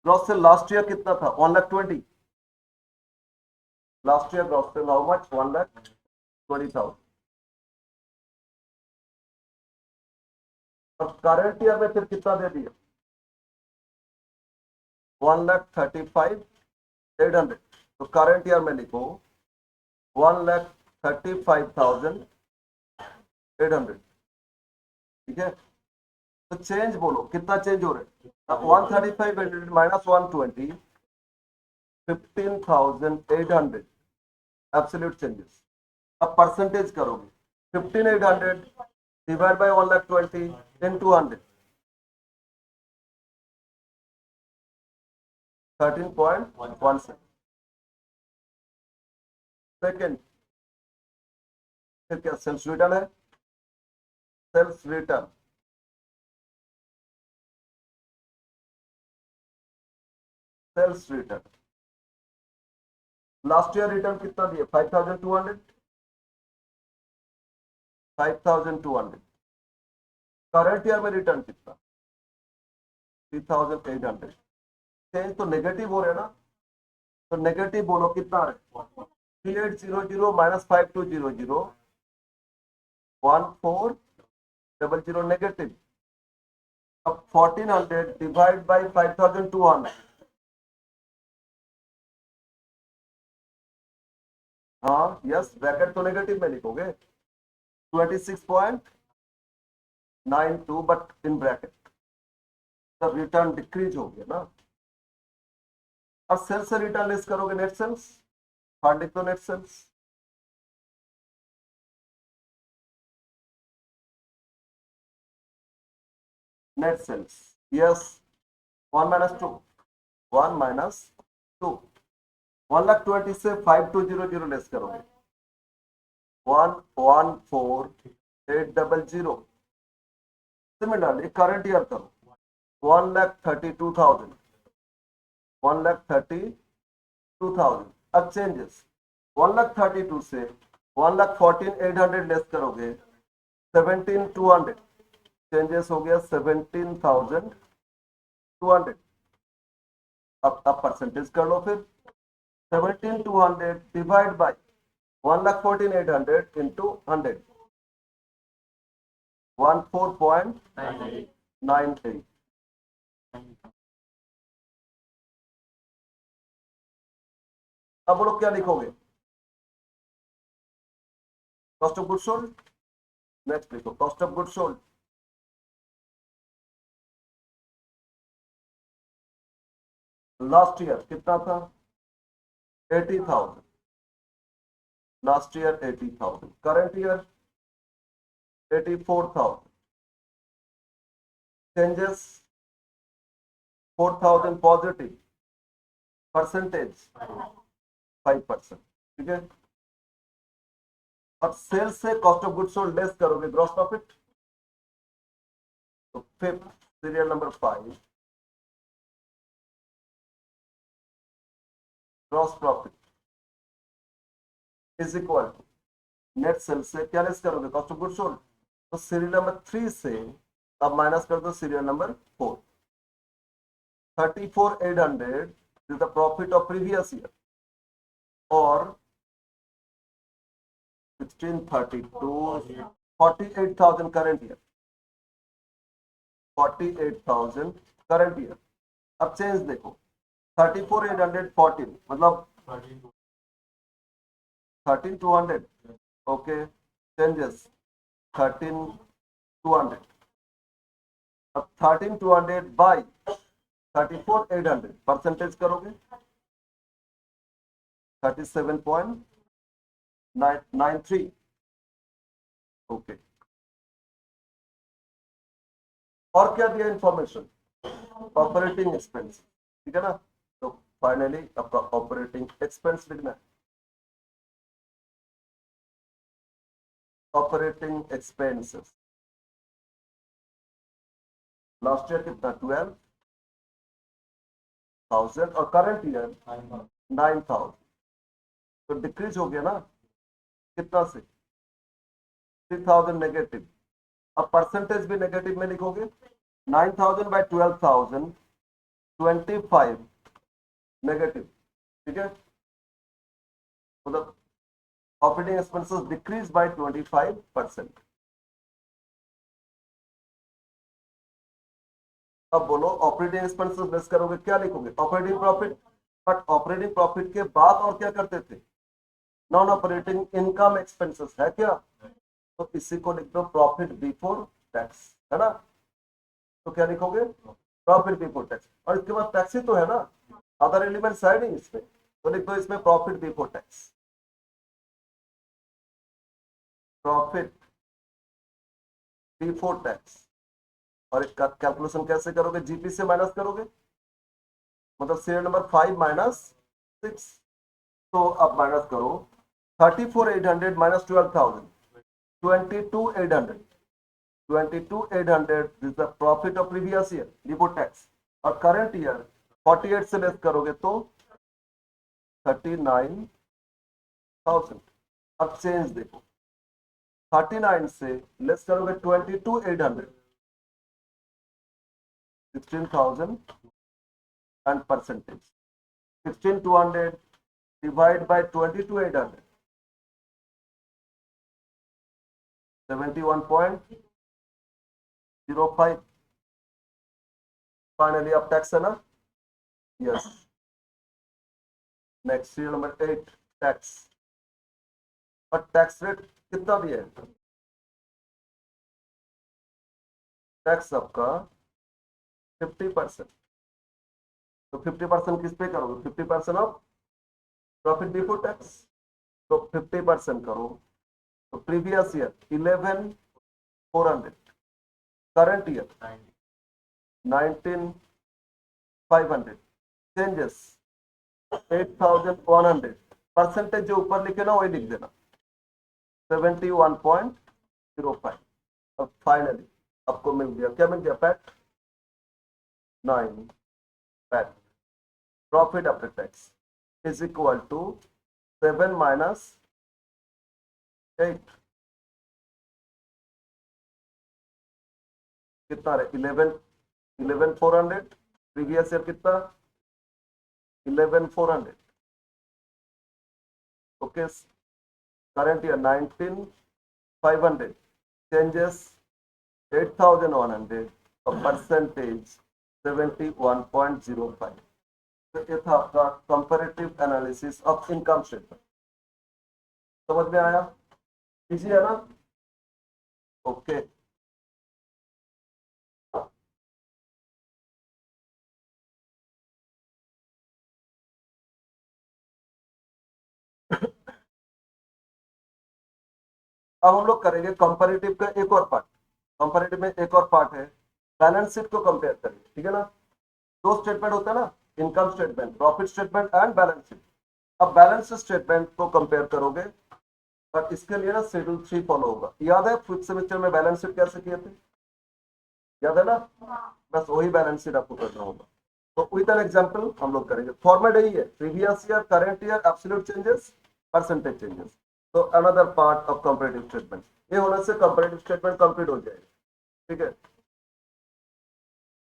Gross sale last year कितना था, 1,20,000। Last year gross sale how much, 1,20,000। और करंट ईयर में फिर कितना दे दिया, 1,35,800। तो करंट ईयर में लिखो 1,35,800। ठीक है, तो चेंज बोलो कितना चेंज हो रहा है। अब 135 माइनस 120, 15,800 एब्सोल्यूट चेंजेस। अब परसेंटेज करोगे, 15,800 डिवाइड बाय 1,20,000 into 100, 13.17 सेकेंड। फिर क्या सेल्स रिटर्न है, sales return, sales return last year return कितना दिया, 5,200, 5,200। करंट ईयर में रिटर्न कितना, 3,800। चेंज तो नेगेटिव हो रहे ना, तो नेगेटिव बोलो कितना है, 3,800 माइनस 5,200, 1,400 नेगेटिव। अब 1,400 डिवाइड बाई 5,200, हाँ यस, ब्रैकेट तो नेगेटिव में लिखोगे, 26.92, बट इन ब्रैकेट तो रिटर्न डिक्रीज हो गया ना। अब सेल्स से रिटर्न लेस करोगे, नेट सेल्स, हाँ लिख दो net sales, net sales, yes, 1 minus 2, 1 minus 2, 1,20,000 से 5,200 लेस करोगे, 1,14,800। सिमिलरली करंट ईयर करो, 1,32,000, 1,32,000। अब चेंजेस, 1,32,000 से 1,14,800 लेस करोगे, 17,200। चेंजेस हो गया 17,200। अब परसेंटेज कर लो फिर, 17,200 डिवाइड बाई 1,14,800 इंटू 100, 14.98। अब बोलो क्या लिखोगे, cost of good sold. Next लिखो cost of good sold. Last year कितना था, 80,000, last year 80,000। Current year 84,000। Changes 4,000 positive, percentage 5%। ठीक है, अब सेल्स से cost of good sold less करोगे, ग्रॉस प्रॉफिट। तो fifth, serial number 5, gross profit is equal to net sales से क्या लेस करोगे, कॉस्ट ऑफ गुड सोल्ड। तो सीरियल नंबर 3 से अब माइनस कर दो serial number 4, 34,800 is the profit of previous year, or 1632, 48,000 current year, 48,000 current year. अब change देखो, 34,814 मतलब 13,200। Okay, changes 13,200। अब 13,200 बाई 34,800 परसेंटेज करोगे, 37.93। ओके, और क्या दिया इंफॉर्मेशन, ऑपरेटिंग एक्सपेंस। ठीक है ना, तो फाइनली आपका ऑपरेटिंग एक्सपेंस लिखना है, ऑपरेटिंग एक्सपेंसेस। लास्ट ईयर कितना, 12,000, और करंट ईयर 9,000। तो डिक्रीज हो गया ना, कितना से, 3,000 नेगेटिव। अब परसेंटेज भी नेगेटिव में लिखोगे, 9,000 बाई 12,000, 25 नेगेटिव। ठीक है, मतलब ऑपरेटिंग एक्सपेंसेस डिक्रीज बाय 25%। अब बोलो ऑपरेटिंग एक्सपेंसेस लेस करोगे क्या लिखोगे? Operating profit. But operating profit के बाद और क्या करते थे? नॉन ऑपरेटिंग इनकम एक्सपेंसेस है क्या? तो इसी को लिख दो प्रॉफिट बिफोर टैक्स, है ना? तो क्या लिखोगे? Profit before tax. और इसके बाद टैक्स ही तो है ना, अदर एलिमेंट्स है नहीं इसमें, तो लिख दो इसमें profit before tax. Profit before tax. और इसका कैलकुलेशन कैसे करोगे? जीपी से माइनस करोगे, मतलब सीरियल नंबर 5 - 6। तो अब माइनस करो 34,800 minus 12,000, 22,800। 22,800 is the profit of previous year before tax। और करंट ईयर 48 से लेस करोगे तो 39,000। अब चेंज देखो, 39 से लेस करोगे 22,800, 16,000 and percentage 16,200 divide by 22,800, 71.05। Finally अब टैक्स है ना? Yes. Next serial number 8, tax. और टैक्स रेट कितना भी है? टैक्स आपका 50%। तो 50% किस पे करोगे? 50% ऑफ प्रॉफिट बिफोर टैक्स। तो 50% करो तो previous year 11,400, current year 19,500, changes 8,100। Percentage जो ऊपर लिखे ना वही लिख देना, 71.05। अब फाइनली आपको मिल गया, क्या मिल गया? PAT 9, PAT profit after tax is equal to 7 - 8। कितना रहे? 11,400। प्रीवियस ईयर कितना? 11,400। ओके। करंट ईयर 19,500, चेंजेस 8,100 और परसेंटेज 71.05। तो ये था आपका comparative analysis of income statement. समझ में आया? इजी है ना? ओके। अब हम लोग करेंगे कंपैरेटिव का एक और पार्ट। कंपैरेटिव में एक और पार्ट है, बैलेंस शीट को कंपेयर करेंगे, ठीक है ना? दो स्टेटमेंट होता है ना, income statement, profit statement and balance sheet. अब बैलेंस स्टेटमेंट को कंपेयर करोगे, और इसके लिए ना शेड्यूल 3 फॉलो होगा। याद है फिफ्थ सेमेस्टर में बैलेंस शीट कैसे किए थे? याद है ना? बस वही बैलेंस शीट आपको करना होगा। तो विद एन एग्जांपल हम लोग करेंगे। फॉर्मेट यही है, previous year, current year, absolute changes, percentage changes. तो another part of comparative statement, ये होने से कंपैरेटिव स्टेटमेंट कंप्लीट हो जाएगा। ठीक है,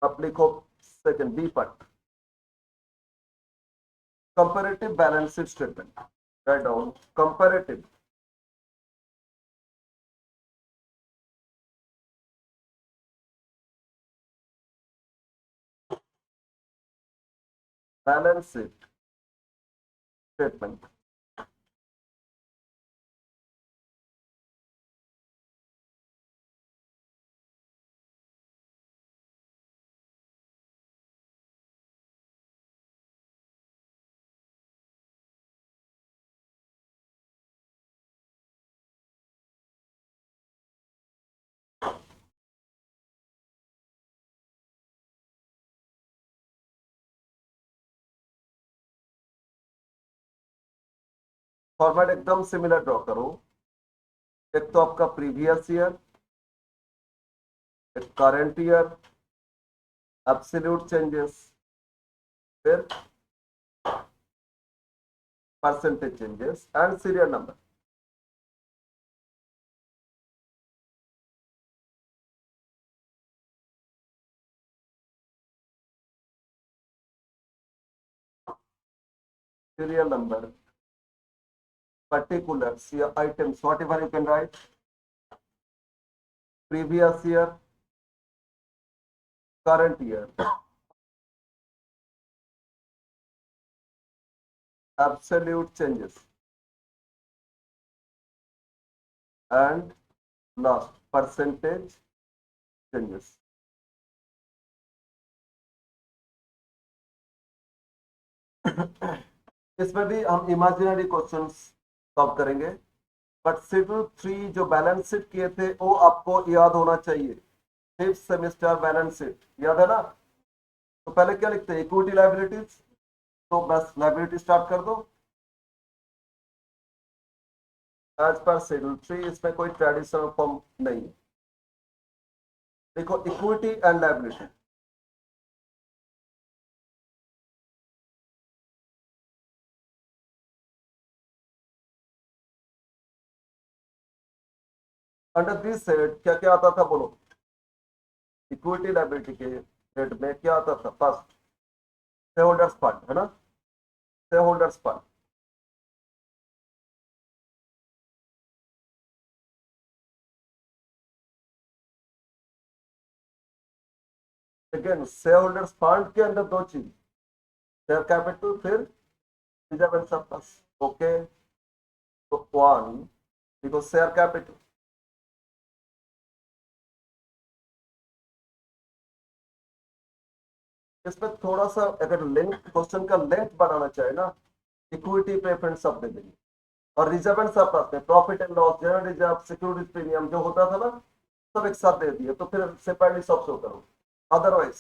अब लिखो second B part, comparative balance sheet statement. Right down comparative balance sheet statement. Format एकदम सिमिलर ड्रॉ करो। एक तो आपका प्रीवियस ईयर, एक करंट ईयर, एब्सोल्यूट चेंजेस, फिर percentage changes and serial number. serial number, particulars, your items, whatever you can write, previous year, current year, absolute changes, and last percentage changes. इसमें भी हम imaginary questions solve करेंगे, but schedule 3 जो balance sheet किए थे वो आपको याद होना चाहिए। फिफ्थ सेमेस्टर बैलेंस शीट याद है ना? तो पहले क्या लिखते हैं, इक्विटी लायबिलिटीज, तो बस लायबिलिटी स्टार्ट कर दो एज पर शेड्यूल 3। इसमें कोई ट्रेडिशनल फॉर्म नहीं है। देखो equity and liability, under this head क्या क्या आता था बोलो? इक्विटी लायबिलिटी के हेड में क्या आता था? फर्स्ट शेयर होल्डर्स फंड है ना, share holders fund. Again share holders fund के अंदर दो चीज, शेयर कैपिटल फिर रिजर्व एंड सरप्लस। ओके, तो वन बिकॉज शेयर कैपिटल, इसमें थोड़ा सा अगर लेंथ, क्वेश्चन का लेंथ बढ़ाना चाहे ना, इक्विटी प्रेफरेंस सब दे देंगे, और रिजर्व एंड सरप्लस में profit and loss, general reserve, security premium जो होता था ना, सब एक साथ दे दिए, तो फिर सेपरेटली सब शो करो। अदरवाइज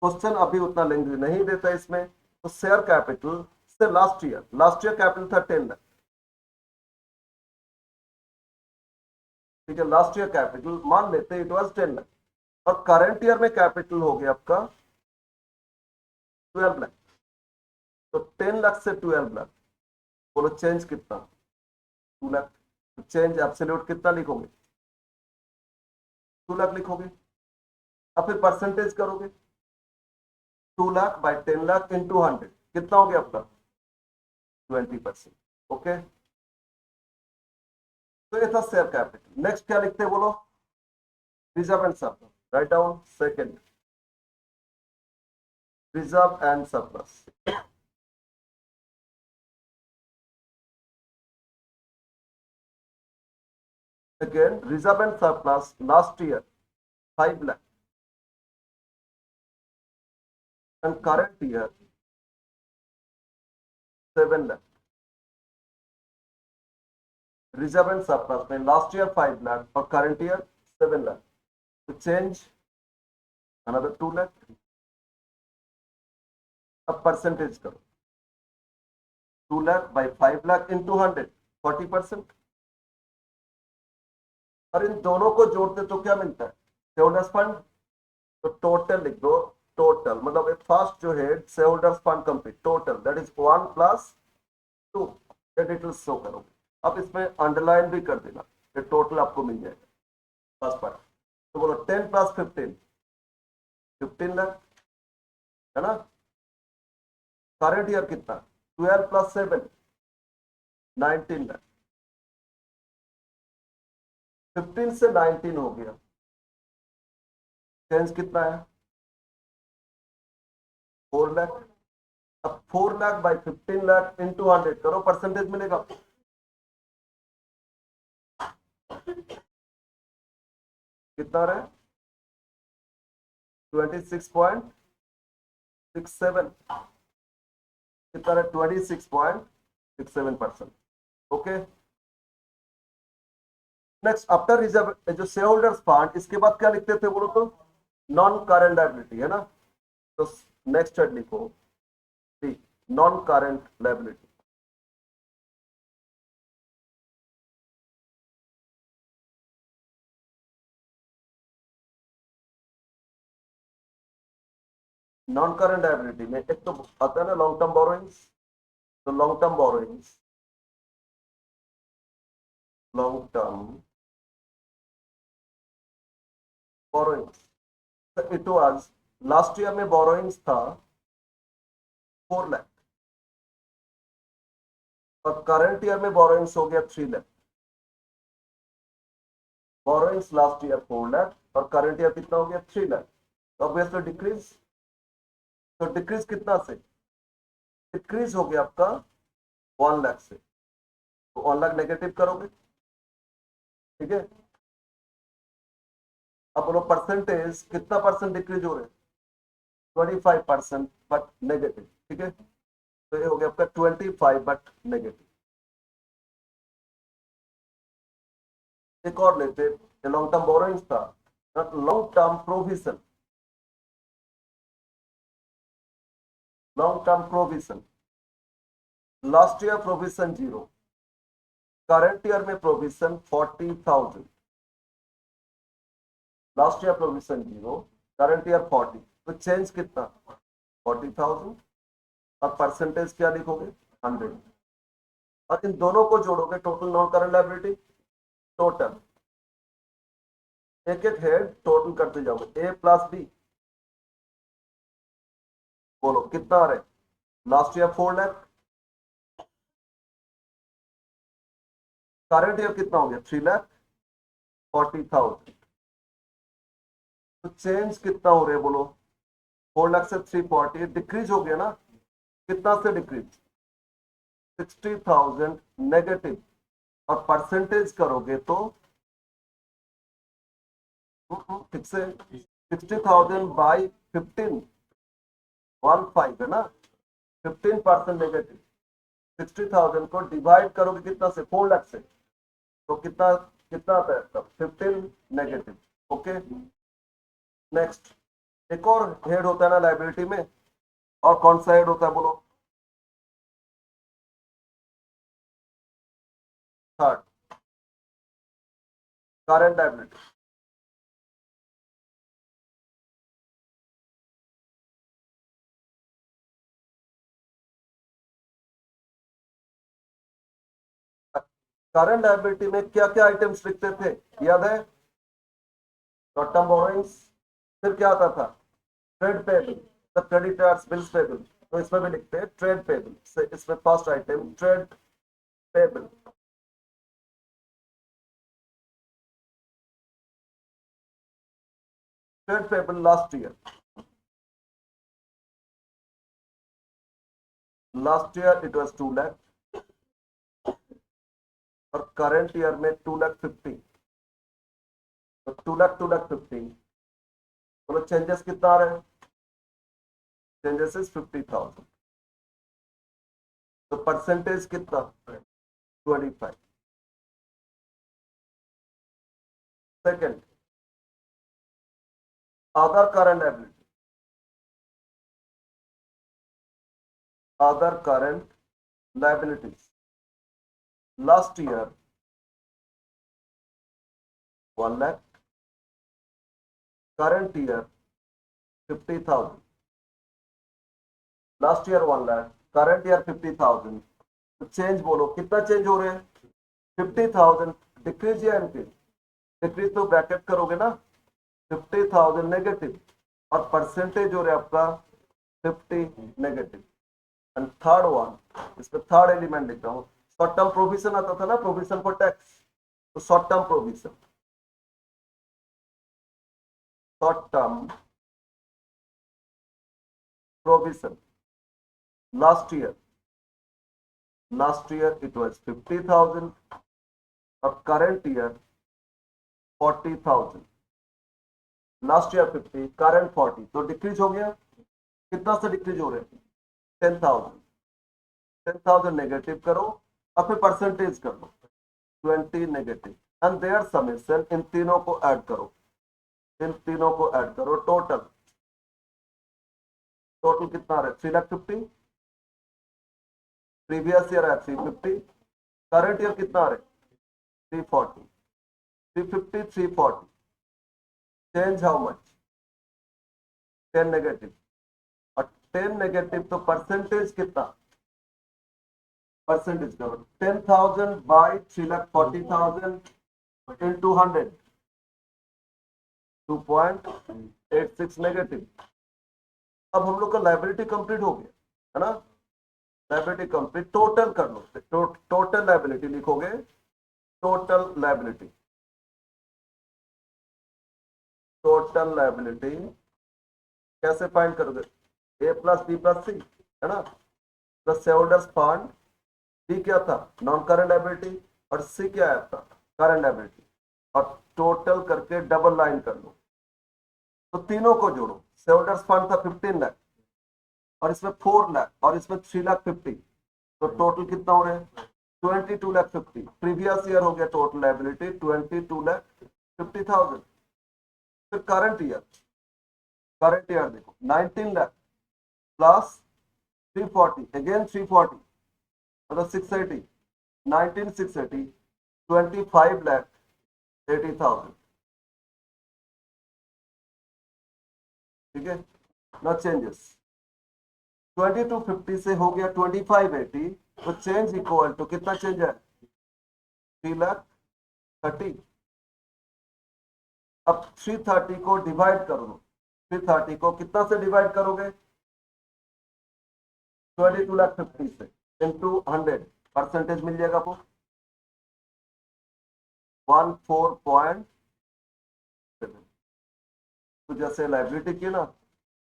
क्वेश्चन अभी उतना लेंथ नहीं देता इसमें। तो शेयर कैपिटल से लास्ट ईयर कैपिटल था 10 लाख, ठीक है, लास्ट ईयर कैपिटल मान लेते इट वाज 10 लाख, और करंट ईयर में कैपिटल हो गया आपका 12 लाख। तो 10 लाख से 12 लाख, बोलो चेंज कितना? 2 लाख। चेंज एब्सोल्यूट कितना लिखोगे? 2 लाख लिखोगे। अब फिर परसेंटेज करोगे, 2 लाख बाई 10 लाख इंटू 100, कितना हो गया आपका? 20%। ओके, तो ये था शेयर कैपिटल। नेक्स्ट क्या लिखते हैं बोलो? Reserve and surplus. Write down second, reserve and surplus. Again, reserve and surplus last year 5 lakh, and current year 7 lakh. Reserve and surplus में last year 5 lakh और current year 7 lakh. To change another 2 lakh. अब percentage करो, 2 lakh by 5 lakh into 100, 40%। और इन दोनों को जोड़ते तो क्या मिलता है? Shareholders fund. तो टोटल लिख दो, टोटल मतलब फर्स्ट जो है shareholders fund complete total, that is 1 plus 2। ये डिटेल्स शो करोगे। अब इसमें अंडरलाइन भी कर देना, ये टोटल आपको मिल जाएगा फर्स्ट पार्ट। तो बोलो 10 प्लस 15, 15 लाख है ना। करंट ईयर कितना? 12 प्लस 7, 19 लाख। 15 से 19 हो गया, चेंज कितना है? 4 लाख। अब 4 लाख बाई 15 लाख इंटू 100 करो, परसेंटेज मिलेगा। कितना रहे? 26.67। कितना रहे? 26.67%। ओके, नेक्स्ट आफ्टर रिजर्व जो शेयर होल्डर्स फंड, इसके बाद क्या लिखते थे बोलो तो? नॉन करंट लायबिलिटी है ना। तो नेक्स्ट हेड लिखो non current liability. Non current liability में एक तो आता है ना लॉन्ग टर्म बोरोइंग्स। तो long term borrowings, long term borrowings, it was last year में बोरोइंग्स था 4 लाख, और करंट ईयर में बोरोइंग्स हो गया 3 lakh. Borrowings last year 4 lakh और करंट ईयर कितना हो गया? 3 लाख। तो ऑब्वियसली डिक्रीज, तो डिक्रीज कितना से, डिक्रीज हो गया आपका 1 लाख से, तो 1 लाख नेगेटिव करोगे, ठीक है। अब बोलो परसेंटेज, कितना परसेंट डिक्रीज हो रहे हैं, 25% बट नेगेटिव, ठीक है। तो ये हो गया आपका 25 बट नेगेटिव। एक और लेते, ये लॉन्ग टर्म बोरोइंग्स था, long term provision, long term provision, last year provision 0, current year में provision 40,000, last year provision 0, current year 40, तो चेंज कितना 40,000, और परसेंटेज क्या लिखोगे 100, और इन दोनों को जोड़ोगे total non current liability, total एक एक हेड टोटल करते जाओगे, ए प्लस बी, बोलो कितना आ रहा है, last year 4 lakh, current year कितना हो गया 3,40,000, तो चेंज कितना हो रहा है बोलो, 4 लाख से 340, डिक्रीज हो गया ना, कितना से डिक्रीज 60,000 नेगेटिव, और परसेंटेज करोगे तो ठीक से 60,000 बाई 15, 15 है ना, 15% नेगेटिव, 60,000 को डिवाइड करोगे कितना से 4 लाख से, तो कितना कितना आता है तब 15 नेगेटिव, ओके। नेक्स्ट, एक और हेड होता है ना लाइबिलिटी में, और कौन सा हेड होता है बोलो, third, current liability. Current liability में क्या क्या आइटम्स लिखते थे, याद है, शॉर्ट टर्म बोरोइंग्स, फिर क्या आता था trade payable, the creditors bills payable, तो इसमें भी लिखते हैं ट्रेड पेबल, इसमें first item trade payable, trade payable last year it was 2 lakh, और करंट ईयर में 2,50,000, तो 2,50,000, बोलो चेंजेस कितना आ रहा है, चेंजेस इज 50,000, तो परसेंटेज कितना 25। Second, other current ability, other current liabilities, last year 1 lakh, current year 50,000, last year 1 lakh, current year 50,000, तो चेंज बोलो कितना चेंज हो रहे हैं 50,000, डिक्रीज या इंक्रीज, डिक्रीज तो ब्रैकेट करोगे ना, 50,000 नेगेटिव, और परसेंटेज हो रहा है आपका 50 नेगेटिव। एंड थर्ड वन, इसमें थर्ड एलिमेंट लिख रहा हूं, शॉर्ट टर्म प्रोविजन आता था ना, प्रोविजन फॉर टैक्स, तो short term provision, short term provision, last year it was 50,000, और current year 40,000, last year 50, current 40, तो डिक्रीज हो गया, कितना से डिक्रीज हो रहे हैं 10,000, 10,000 नेगेटिव करो, और फिर परसेंटेज कर लो 20 नेगेटिव, एंड देयर समेशन, इन तीनों को ऐड करो, इन तीनों को ऐड करो, टोटल टोटल कितना आ रहा है 3,50,000, प्रीवियस ईयर है 350, करंट ईयर कितना आ रहा है 340, 350 340, चेंज हाउ मच 10 नेगेटिव, और 10 नेगेटिव तो परसेंटेज कितना, परसेंटेज करो 10,000 बाई 3,40,000 इंटू 100, 2.86 नेगेटिव। अब हम लोग का लाइबिलिटी कंप्लीट हो गया है ना, लाइबिलिटी कंप्लीट, टोटल कर लो, टोटल लाइबिलिटी लिखोगे, टोटल लाइबिलिटी, टोटल लाइबिलिटी कैसे फाइंड करोगे, ए प्लस बी प्लस सी, है ना। द शेयरहोल्डर्स फंड, बी क्या था, नॉन करंट लायबिलिटी, और सी क्या आया था, करंट लायबिलिटी, और टोटल करके डबल लाइन कर लो। तो तीनों को जोड़ो, शेयरहोल्डर्स फंड था 15 लाख, और इसमें 4 लाख, और इसमें 3,50,000, तो टोटल कितना हो रहा है, 22,50,000। प्रीवियस ईयर हो गया टोटल लायबिलिटी 22,50,000। फिर करंट ईयर देखो 19 लाख प्लस 340, अगेन 340, मतलब 680, 19,680, 25,80,000। ठीक है, नो चेंजेस। 2250 से हो गया 2580, तो चेंज इक्वल टू कितना चेंज है, 3,30,000। अब 330 को डिवाइड कर दो, 330 को कितना से डिवाइड करोगे, 22,50,000 से, इंटू 100, परसेंटेज मिल जाएगा आपको 14.7। तो जैसे लाइबिलिटी की ना,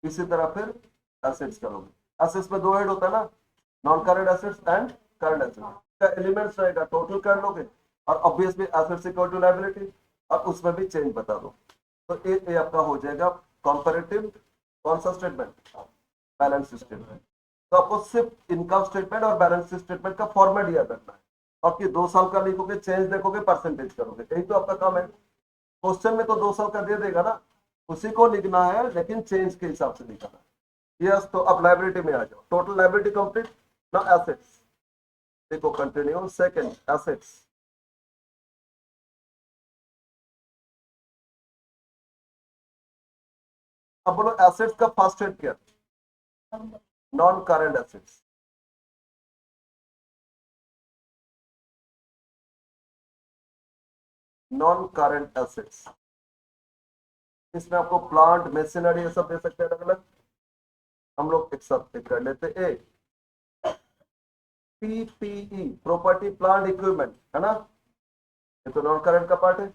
इसी तरह फिर एसेट्स करोगे। एसेट्स में दो हेड होता है ना, non current assets and current assets का एलिमेंट्स रहेगा, टोटल कर लोगे, और obviously assets equal to liability, और उसमें भी चेंज बता दो। तो ये आपका हो जाएगा कंपैरेटिव कौन सा स्टेटमेंट, बैलेंस स्टेटमेंट। तो आपको सिर्फ इनकम स्टेटमेंट और बैलेंस स्टेटमेंट का फॉर्मेट याद रखना है, और कि 2 साल का लिखोगे, चेंज देखोगे, परसेंटेज करोगे, यही तो आपका काम है। क्वेश्चन में तो 2 साल का दे देगा ना, उसी को लिखना है, लेकिन चेंज के हिसाब से लिखना है। यस, तो अब लाइबिलिटी में आ जाओ, टोटल लाइबिलिटी कंप्लीट ना, एसेट्स देखो, कंटिन्यू, सेकंड एसेट्स। अब बोलो एसेट्स का फर्स्ट हेड क्या, non current assets. Non current assets, इसमें आपको प्लांट मशीनरी ये सब दे सकते हैं अलग अलग, हम लोग एक साथ कर लेते। A PPE, property plant equipment, है ना, ये तो नॉन करंट का पार्ट है।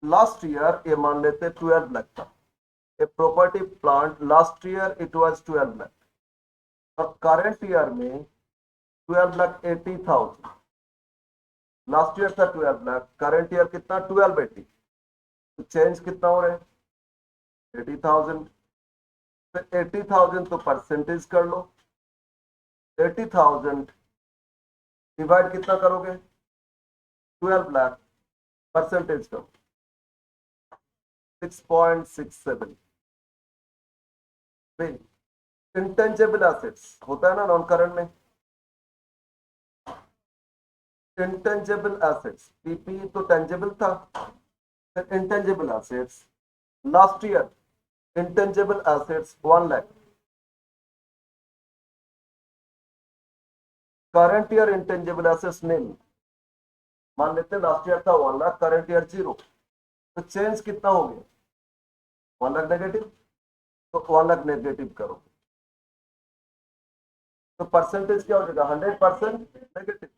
लास्ट ईयर ये मान लेते 12 लाख था, A property plant last year it was 12 lakh, और करंट ईयर में 12,80,000। लास्ट ईयर था 12 लाख, करंट ईयर कितना, 1280, तो चेंज कितना हो रहा है, 80,000। फिर 80,000 तो परसेंटेज कर लो, 80,000 डिवाइड कितना करोगे, 12 लाख, परसेंटेज करो 6.67। इंटेंजेबल एसेट्स होता है ना नॉन करंट में, इंटेंजेबल एसेट्स, पीपी तो टेंजेबल था, फिर intangible assets, last year intangible assets 1 lakh, current year intangible assets nil, मान लेते लास्ट ईयर था 1 लाख, करंट ईयर 0, तो चेंज कितना हो गया, 1 लाख नेगेटिव, तो 1 लाख नेगेटिव करो, तो परसेंटेज क्या हो जाएगा, 100% नेगेटिव,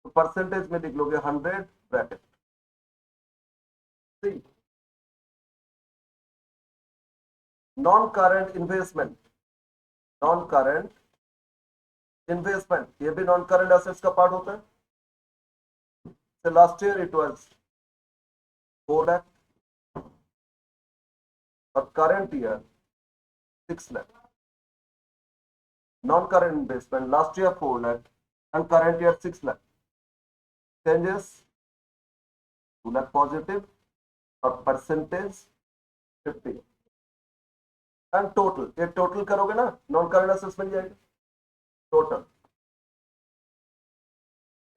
तो परसेंटेज में लिख लोगे 100 bracket. Non current investment, non current investment ये भी नॉन करंट एसेट्स का पार्ट होता है। So last year it was 4 lakh, और current year 6 lakh। Non current investment last year 4 lakh and current year 6 lakh, changes 2 lakh positive, और percentage 50, and total, ये total करोगे ना, non current assets मिल जाएगा, total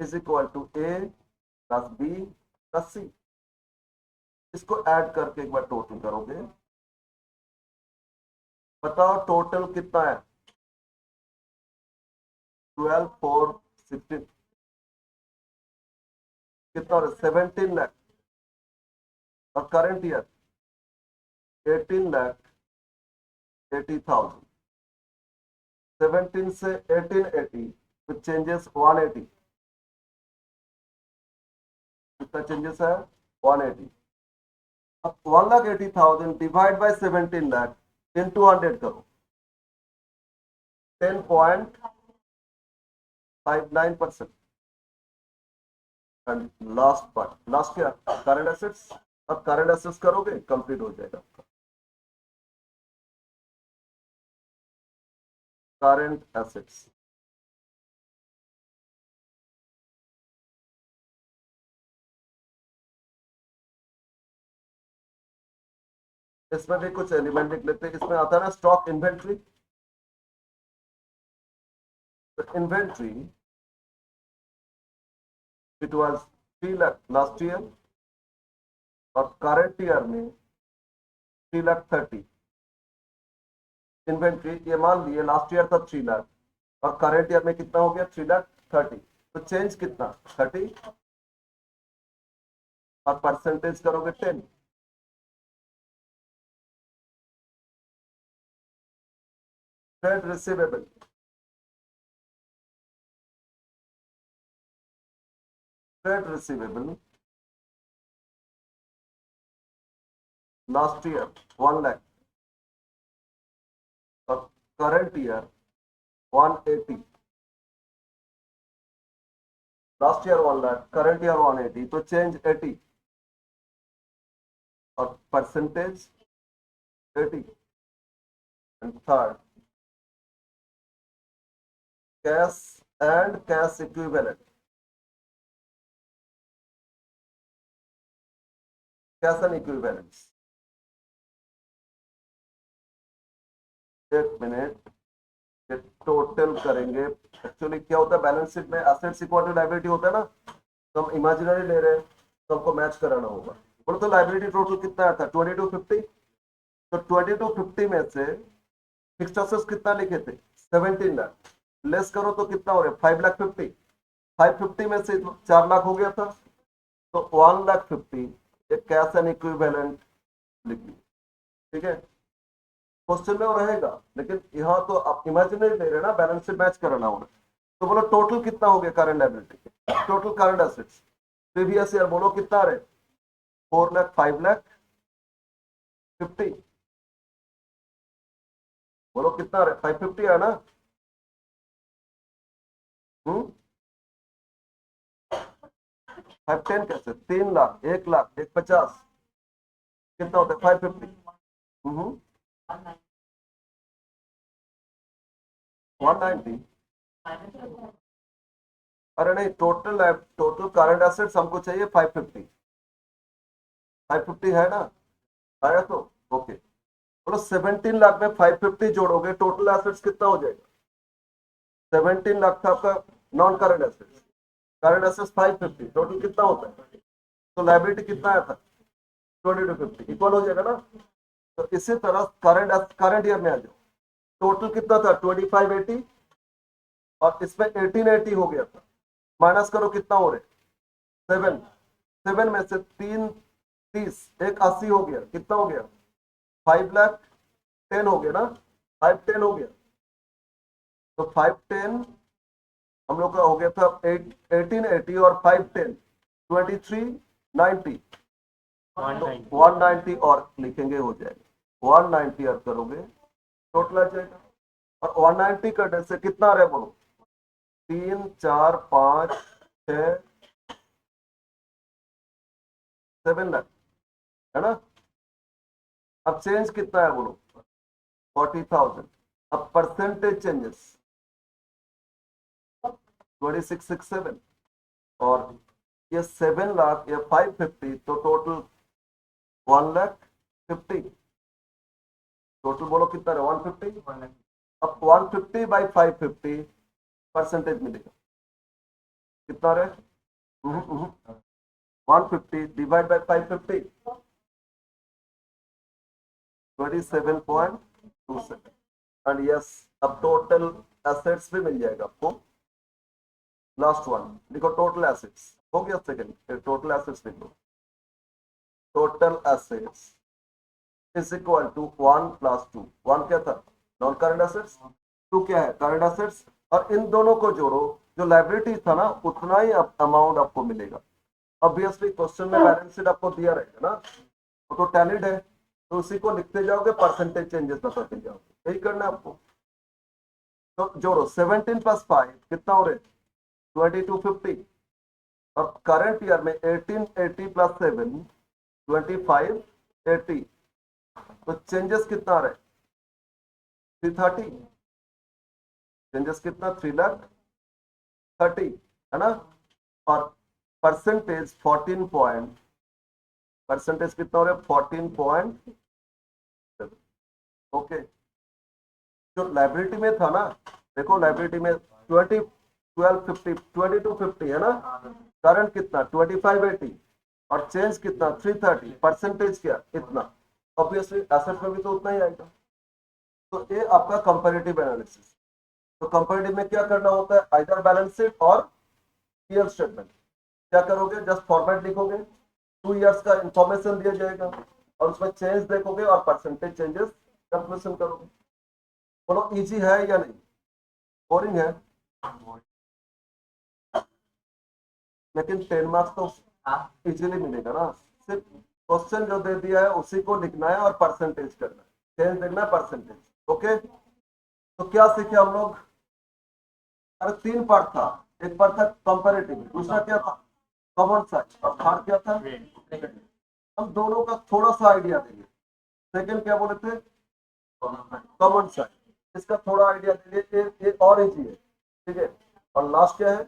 is equal to A plus B plus C। इसको add करके एक बार total करोगे, बताओ टोटल कितना है, 12,460, कितना 17 लाख, और करंट ईयर 18,80,000। 17 से 1880, तो चेंजेस 180, कितना चेंजेस है, 180। अब 1,80,000 डिवाइड बाय 17 लाख, into 100 करो, 10.59%। एंड लास्ट पार्ट, लास्ट क्या, करंट एसेट्स। अब करंट एसेट्स करोगे कंप्लीट हो जाएगा आपका करंट एसेट्स। इसमें भी कुछ एलिमेंट लिख लेते हैं। इसमें आता है ना stock inventory. Inventory it was 3 lakh last year और करंट ईयर में 3,30,000। इन्वेंट्री ये मान लिए लास्ट ईयर था 3 लाख और करंट ईयर में कितना हो गया 3,30,000। तो चेंज कितना 30 और परसेंटेज करोगे 10। Trade receivable, trade receivable last year 1 lakh और current year 180। Last year 1 lakh, current year 180, तो चेंज 80 और percentage 80। And third, cash and cash equivalent. Cash and equivalents, एक मिनट, ये टोटल करेंगे। एक्चुअली क्या होता है बैलेंस शीट में, एसेट्स इक्वल टू लायबिलिटी होता है ना, तो हम इमेजिनरी ले रहे हैं तो हमको मैच कराना होगा। बोलो तो लायबिलिटी टोटल कितना आया था 2250। तो 2250 में से फिक्स्ड एसेट्स कितना लिखे थे 17 लाख, लेस करो तो कितना हो रहा है 5,50,000। 550 में से 4 लाख हो गया था, तो 1,50,000 एक कैश एंड इक्विवेलेंट लिख ली। ठीक है, क्वेश्चन में वो रहेगा, लेकिन यहाँ तो आप इमेजिनरी ले रहे हैं ना, बैलेंस से मैच कराना होगा। तो बोलो टोटल कितना हो गया current liability, total current assets previous year बोलो कितना रहे 4 लाख 5,50,000। बोलो कितना रहे 550 है ना। हम्म, 510 कैसे, 3 लाख, 1 लाख, 1,50,000, कितना होता है 550। 190। अरे नहीं, टोटल टोटल करंट एसेट्स हमको चाहिए 550। 550 है ना, आया तो ओके। बोलो 17 लाख में 550 जोड़ोगे टोटल एसेट्स कितना हो जाएगा। 17 लाख था आपका non current assets, current assets 550, total कितना होता है। तो लायबिलिटी कितना आया था 2250, इक्वल हो जाएगा ना। तो इसी तरह करंट करंट ईयर में आ जाओ, टोटल कितना था 2580 और इसमें 1880 हो गया था। माइनस करो कितना हो रहे 7। 7 में से 3 30, एक 80 हो गया, कितना हो गया 5,10,000 हो गया ना, 510 हो गया। तो 510 हम लोग का हो गया था 1880 और 510 2390, तो 190 और लिखेंगे हो जाएगा। 190 और करोगे टोटल आ जाएगा। और 190 करने से कितना रहे बोलो 3 4 5 6 7 लाख है ना। अब चेंज कितना है बोलो 40,000। अब परसेंटेज चेंजेस 2667 और ये 7 लाख या 550, तो टोटल 1,50,000। टोटल बोलो कितना है 150। अब 150 बाई 550 परसेंटेज मिलेगा कितना रहे 150 डिवाइड बाई 550 27.27। एंड यस, अब टोटल एसेट्स भी मिल जाएगा आपको। लास्ट वन लिखो टोटल एसेट्स, हो गया सेकंड, टोटल एसेट्स लिखो। Total assets is equal to 1 plus 2। 1 क्या था नॉन करंट एसेट्स, 2 क्या है करंट एसेट्स, और इन दोनों को जोड़ो, जो लाइबिलिटी था ना उतना ही अमाउंट आपको मिलेगा। ऑब्वियसली क्वेश्चन में बैलेंस शीट आपको दिया रहेगा ना, वो तो टैलीड है, तो उसी को लिखते जाओगे, परसेंटेज चेंजेस बताते जाओगे, यही करना है आपको। तो जोड़ो 17 + 5 कितना हो रहे, 2250, और करंट ईयर में 1880 + 7 2580, तो चेंजेस कितना आ रहा है, 330, चेंजेस कितना 3,30,000 है ना। और परसेंटेज 14 पॉइंट, परसेंटेज कितना हो रहा है 14.7। ओके, जो लाइबिलिटी में था ना, देखो लाइबिलिटी में 2250 है ना, करंट कितना 2580, और चेंज कितना 330, परसेंटेज क्या इतना, ऑब्वियसली एसेट में भी तो उतना ही आएगा। तो ये आपका कंपैरेटिव एनालिसिस। तो कंपैरेटिव में क्या करना होता है, आइदर बैलेंस शीट और पीएल स्टेटमेंट। क्या करोगे, जस्ट फॉर्मेट लिखोगे, 2 इयर्स का इंफॉर्मेशन दिया जाएगा, और उसमें चेंज देखोगे और परसेंटेज चेंजेस कैलकुलेशन करोगे। बोलो इजी है या नहीं, बोरिंग है, लेकिन 10 मार्क्स तो इजीली मिलेगा ना। सिर्फ क्वेश्चन जो दे दिया है उसी को लिखना है और परसेंटेज करना है, चेंज देखना है परसेंटेज। ओके, तो क्या सीखे हम लोग, अरे 3 पार्ट था, एक पार्ट था कंपैरेटिव, दूसरा क्या था कॉमन साइज, और थर्ड क्या था, हम दोनों का थोड़ा सा आइडिया देंगे। सेकंड क्या बोले थे, कॉमन साइज, इसका थोड़ा आइडिया देंगे, ये और इजी है, ठीक है। और लास्ट क्या है,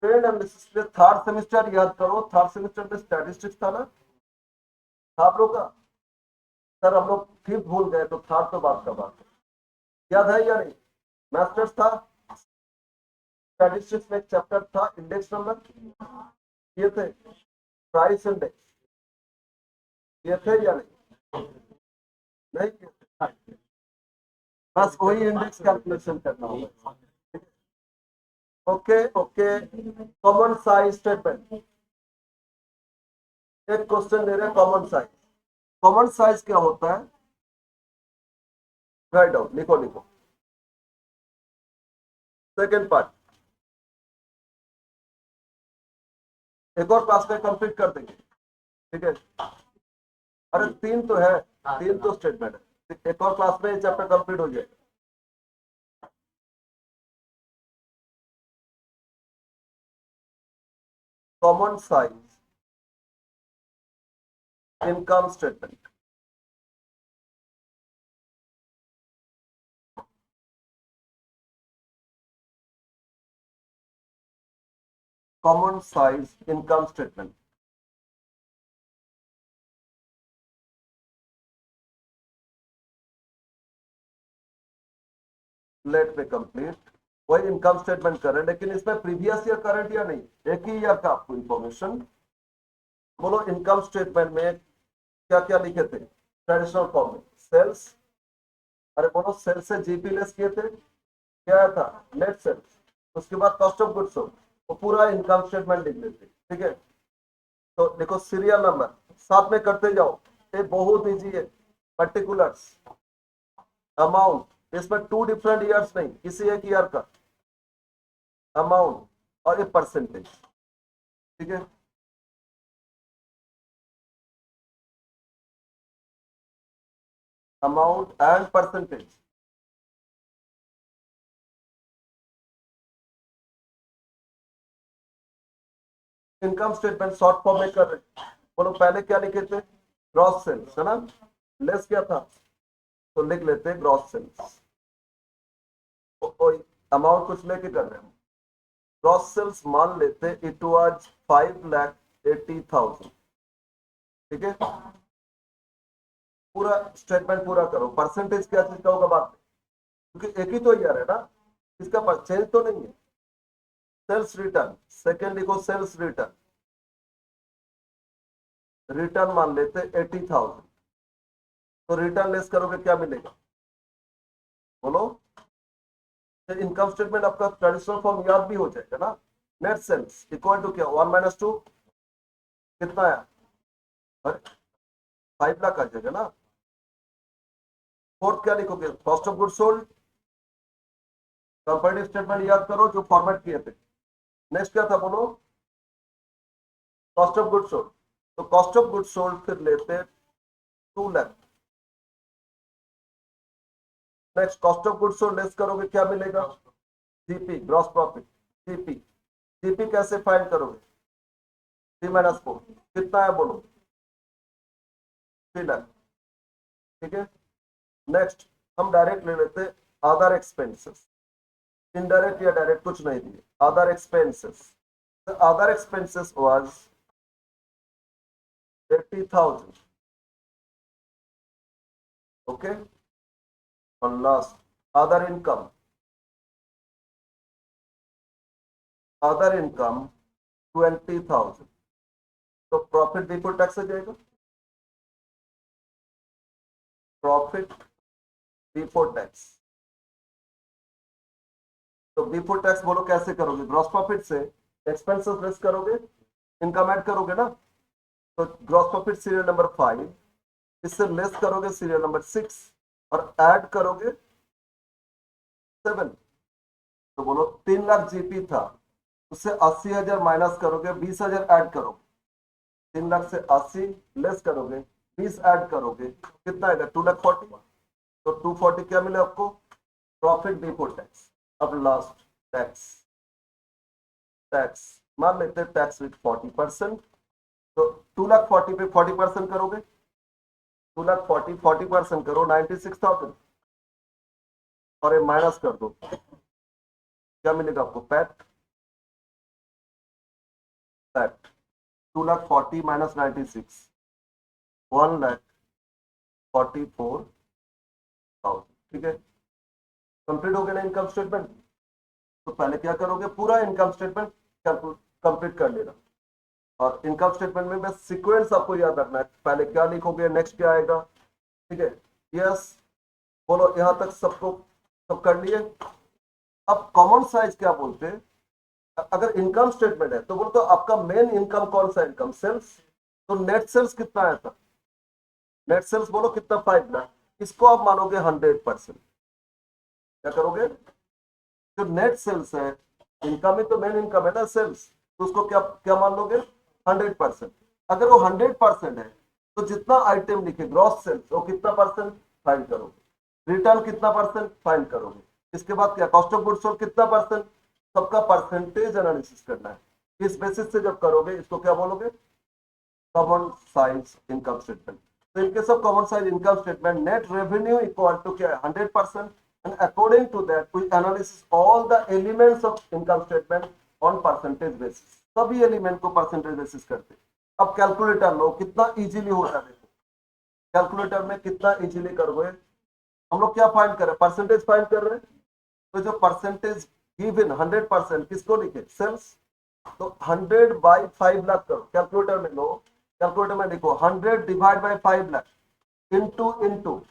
ट्रेंड एनालिसिस पे थर्ड सेमेस्टर याद करो, थर्ड सेमेस्टर में स्टैटिस्टिक्स था ना, था आप लोग का, सर हम लोग फिफ्थ भूल गए, तो थर्ड तो बात का बात है, याद है या नहीं, मास्टर्स था, स्टैटिस्टिक्स में एक चैप्टर था इंडेक्स नंबर, ये थे प्राइस इंडेक्स, ये थे या नहीं, नहीं किए थे? बस वही इंडेक्स कैलकुलेशन करना होगा। Okay okay, common size statement, एक क्वेश्चन दे रहे हैं कॉमन साइज। कॉमन साइज क्या होता है, राइट डाउन, लिखो लिखो। सेकेंड पार्ट एक और क्लास में कंप्लीट कर देंगे, ठीक है। अरे 3 तो है, 3 तो स्टेटमेंट है, एक और क्लास में ये चैप्टर कंप्लीट हो जाएगा। Common size income statement, common size income statement, let me complete, वही इनकम स्टेटमेंट कर रहे हैं, लेकिन इसमें प्रीवियस ईयर करंट ईयर नहीं, एक ही ईयर का आपको इंफॉर्मेशन। बोलो इनकम स्टेटमेंट में क्या क्या लिखे थे, ट्रेडिशनल फॉर्म में सेल्स, अरे बोलो सेल्स से जीपी लेस किए थे, क्या आया था नेट सेल्स, उसके बाद कॉस्ट ऑफ गुड्स सोल्ड, वो पूरा इनकम स्टेटमेंट लिख लेते, ठीक है। तो देखो सीरियल नंबर साथ में करते जाओ, ये बहुत इजी है। पर्टिकुलर्स, अमाउंट, इसमें 2 डिफरेंट ईयर्स नहीं, किसी एक ईयर का अमाउंट, और ये परसेंटेज, ठीक है। Amount and percentage, income statement short form में कर रहे हैं। बोलो पहले क्या लिखे थे, ग्रॉस सेल्स है ना, लेस क्या था, तो लिख लेते हैं ग्रॉस सेल्स, कोई अमाउंट कुछ लेके कर रहे हैं, ग्रॉस सेल्स मान लेते इट वाज 5,80,000, ठीक है। पूरा स्टेटमेंट पूरा करो, परसेंटेज क्या चीज का होगा बात में, क्योंकि एक ही तो ईयर है ना, इसका चेंज तो नहीं है। सेल्स रिटर्न, सेकेंड लिखो सेल्स रिटर्न, रिटर्न मान लेते 80,000, तो रिटर्न लेस करोगे क्या मिलेगा, बोलो। इनकम स्टेटमेंट आपका ट्रेडिशनल फॉर्म याद भी हो जाएगा ना, नेट सेल्स इक्वल टू क्या 1 - 2, कितना आया, अरे 5 लाख आ जाएगा ना। फोर्थ क्या लिखोगे, cost of good sold, comparative statement याद करो जो फॉर्मेट किए थे। नेक्स्ट क्या था बोलो, कॉस्ट ऑफ गुड सोल्ड, तो कॉस्ट ऑफ गुड सोल्ड फिर लेते 2 lakh. Next cost of goods sold less करोगे क्या मिलेगा? GP, gross profit. GP, GP कैसे फाइंड करोगे? 3 - 4 कितना है बोलो? 3 लाख। ठीक है। नेक्स्ट हम डायरेक्ट ले लेते अदर एक्सपेंसेस, इनडायरेक्ट या डायरेक्ट कुछ नहीं दिए, other expenses. Other expenses was 80,000। Okay, और last other income, other income 20,000। तो प्रॉफिट बिफोर टैक्स आ जाएगा, प्रॉफिट बिफोर टैक्स। तो बिफोर टैक्स बोलो कैसे करोगे? ग्रॉस प्रॉफिट से एक्सपेंसेस लेस करोगे, इनकम ऐड करोगे ना। तो ग्रॉस प्रॉफिट सीरियल नंबर 5, इससे लेस करोगे सीरियल नंबर 6 और ऐड करोगे 7। तो बोलो 3 लाख जीपी था, उससे 80,000 माइनस करोगे, 20,000 ऐड करोगे। 3 लाख से 80 लेस करोगे, 20 ऐड करोगे, कितना आएगा? 2,40,000। तो 240 क्या मिले आपको? Profit before tax. अब लास्ट टैक्स, टैक्स मान लेते हैं टैक्स विथ 40%। तो 2,40,000 पे 40% करोगे, 2,40,000 40% करो 96,000 और ये माइनस कर दो, क्या मिलेगा आपको? PAT, PAT 2,40,000 minus 96, 1,44,000। ठीक है, कंप्लीट हो गया ना इनकम स्टेटमेंट। तो पहले क्या करोगे? पूरा इनकम स्टेटमेंट कंप्लीट कर लेना। और इनकम स्टेटमेंट में बस सीक्वेंस आपको याद रखना है, पहले क्या लिखोगे, नेक्स्ट क्या आएगा। ठीक है, यस बोलो, यहां तक सबको सब कर लिए। अब कॉमन साइज क्या बोलते हैं? अगर इनकम स्टेटमेंट है तो बोलो तो आपका मेन इनकम कौन सा इनकम? सेल्स। तो नेट सेल्स कितना आया था? नेट सेल्स बोलो कितना? 5 लाख। इसको आप मानोगे 100%। क्या करोगे? जो नेट सेल्स है, इनकम ही तो मेन इनकम है ना, सेल्स, तो उसको क्या क्या मान लोगे? 100%। अगर वो 100% है तो जितना आइटम लिखे ग्रॉस सेल्स वो कितना परसेंट फाइंड करोगे, रिटर्न कितना परसेंट फाइंड करोगे, इसके बाद क्या कॉस्ट ऑफ गुड्स सोल्ड कितना परसेंट, सबका परसेंटेज एनालिसिस करना है। इस बेसिस से जब करोगे इसको क्या बोलोगे? Common size income statement. तो in case of common size income statement, net revenue equal to क्या है? 100%। and according to that we analyze all the elements of income statement on percentage basis। सभी एलिमेंट को percentage basis करते। अब calculator लो, कितना easily होता है देखो, कैलकुलेटर में कितना इजीली करोगे। हम लोग क्या फाइंड कर रहे हैं? परसेंटेज फाइंड कर रहे हैं। तो जो परसेंटेज गिवन 100% किसको लिखे? सेल्स। तो 100/5 लाख करो, कैलकुलेटर में लो, कैलकुलेटर में लिखो 100 divide by 5 lakh into into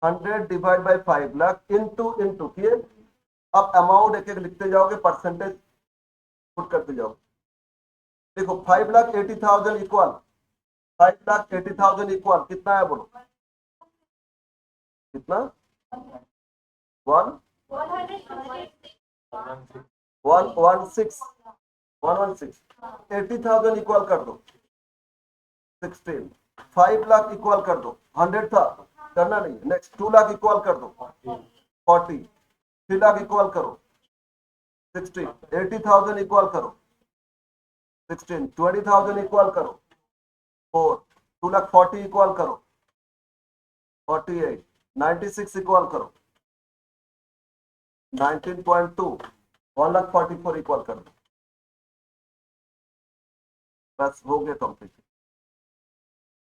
100 divide by 5 lakh into into किए। अब अमाउंट एक एक लिखते जाओगे, परसेंटेज पुट करते जाओ। देखो 5,80,000 इक्वल 5,80,000 इक्वल कितना है बोलो? कितना? 116 इक्वल कर दो 16। 5 लाख इक्वल कर दो, 100 था करना नहीं। नेक्स्ट 2 लाख इक्वल कर दो 40, 3 लाख इक्वल करो 16, 80,000 इक्वल करो 16, 20,000 इक्वल करो 4, 2,40,000 इक्वल करो 48, 96 इक्वल करो 19.2, 1,44,000 इक्वल कर दो। बस हो गया कंप्लीट।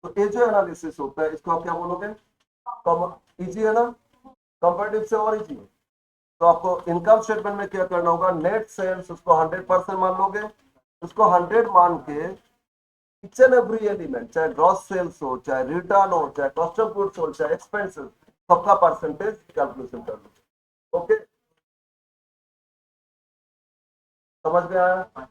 तो ये जो एनालिसिस होता है इसको आप क्या बोलोगे? इजी है ना, कंपेरेटिव से और इजी है। तो आपको इनकम स्टेटमेंट में क्या करना होगा? नेट सेल्स उसको 100% मान लोगे, उसको 100 मान के ईच एंड एवरी एलिमेंट, चाहे ग्रॉस सेल्स हो, चाहे रिटर्न हो, चाहे कॉस्ट ऑफ गुड्स हो, चाहे एक्सपेंसेस, सबका परसेंटेज कैलकुलेशन कर लो। ओके, समझ में आया?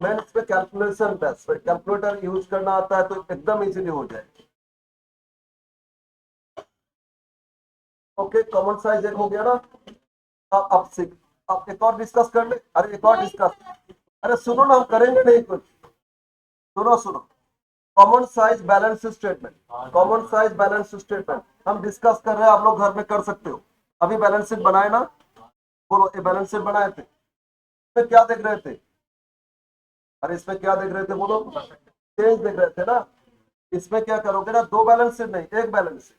मैं इस पे कैलकुलेशन बेस्ट, कैलकुलेटर यूज करना आता है तो एकदम इजीली हो जाए। ओके, कॉमन साइज एक हो गया ना। अब सीख, अब एक और डिस्कस कर ले। अरे एक और डिस्कस, अरे सुनो ना, हम करेंगे नहीं कुछ, सुनो सुनो। Common size balance statement, common size balance statement हम डिस्कस कर रहे हैं, आप लोग घर में कर सकते हो। अभी बैलेंस शीट बनाए ना, बोलो ये बैलेंस शीट बनाए थे, इसमें क्या देख रहे थे? अरे इसमें क्या देख रहे थे बोलो? चेंज देख रहे थे ना। इसमें क्या करोगे ना, दो बैलेंस शीट नहीं, एक बैलेंस शीट।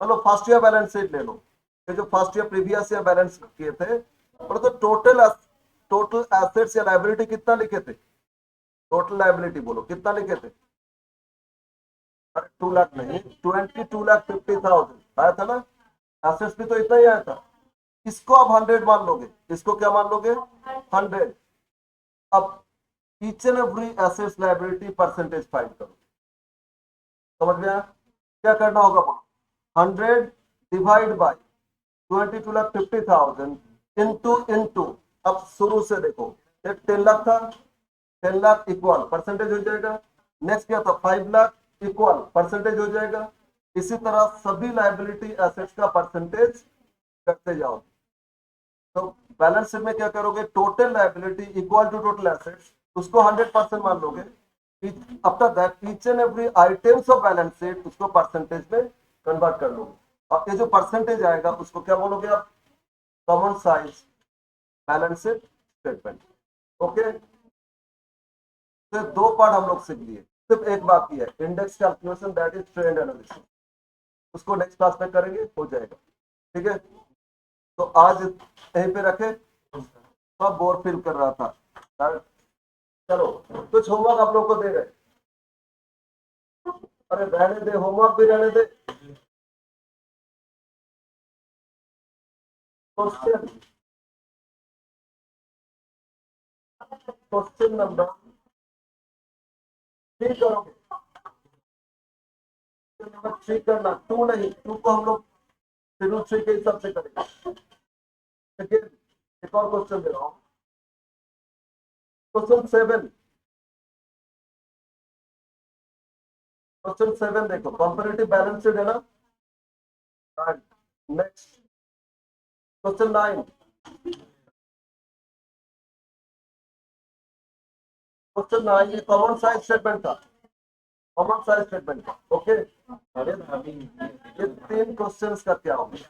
मतलब फर्स्ट ईयर बैलेंस शीट ले लो, ये जो first year previous year balance किए थे, बोलो तो टोटल एसेट्स या लायबिलिटी कितना लिखे थे? टोटल लायबिलिटी बोलो कितना लिखे थे? अरे 2 लाख नहीं, 22,50,000 आया था ना। एसेट्स भी तो इतना ही आया था। इसको आप 100 मान लोगे, इसको क्या मान लोगे? 100। अब each and every assets liability percentage find करो। समझ में आया? क्या करना होगा बोलो? 100 डिवाइड बाई 22,50,000 इंटू। अब शुरू से देखो, ये 10 लाख था, 10 लाख इक्वल परसेंटेज हो जाएगा। नेक्स्ट क्या था? 5 लाख इक्वल परसेंटेज हो जाएगा। इसी तरह सभी लायबिलिटी एसेट्स का परसेंटेज करते जाओ। तो बैलेंस शीट में क्या करोगे? Total liability equal to total assets, उसको 100% मान लोगे। After that each and every items of balance sheet उसको परसेंटेज में कन्वर्ट कर लोगे। और ये जो परसेंटेज आएगा उसको क्या बोलोगे आप? Common size balance sheet statement. Okay, तो दो पार्ट हम लोग सीख लिए, सिर्फ एक बाकी है, index calculation, that is trend analysis. उसको नेक्स्ट क्लास में करेंगे, हो जाएगा। ठीक है, तो आज यहीं पे रखे, सब बोर फील कर रहा था। चलो, कुछ होमवर्क आप लोग को दे रहे? अरे रहने दे, होमवर्क भी रहने दे। क्वेश्चन, क्वेश्चन नंबर 3 करोगे? क्वेश्चन नंबर 3 करना, 2 नहीं, 2 को हम लोग शेड्यूल 3 के हिसाब से करेंगे। ठीक है, एक और क्वेश्चन दे रहा हूँ, क्वेश्चन 7। क्वेश्चन 7 देखो, कंपैरेटिव बैलेंस शीट है ना। Next question 9। क्वेश्चन 9 ये कॉमन साइज स्टेटमेंट था, कॉमन साइज स्टेटमेंट था। ओके, ये 3 क्वेश्चंस करके आओगे।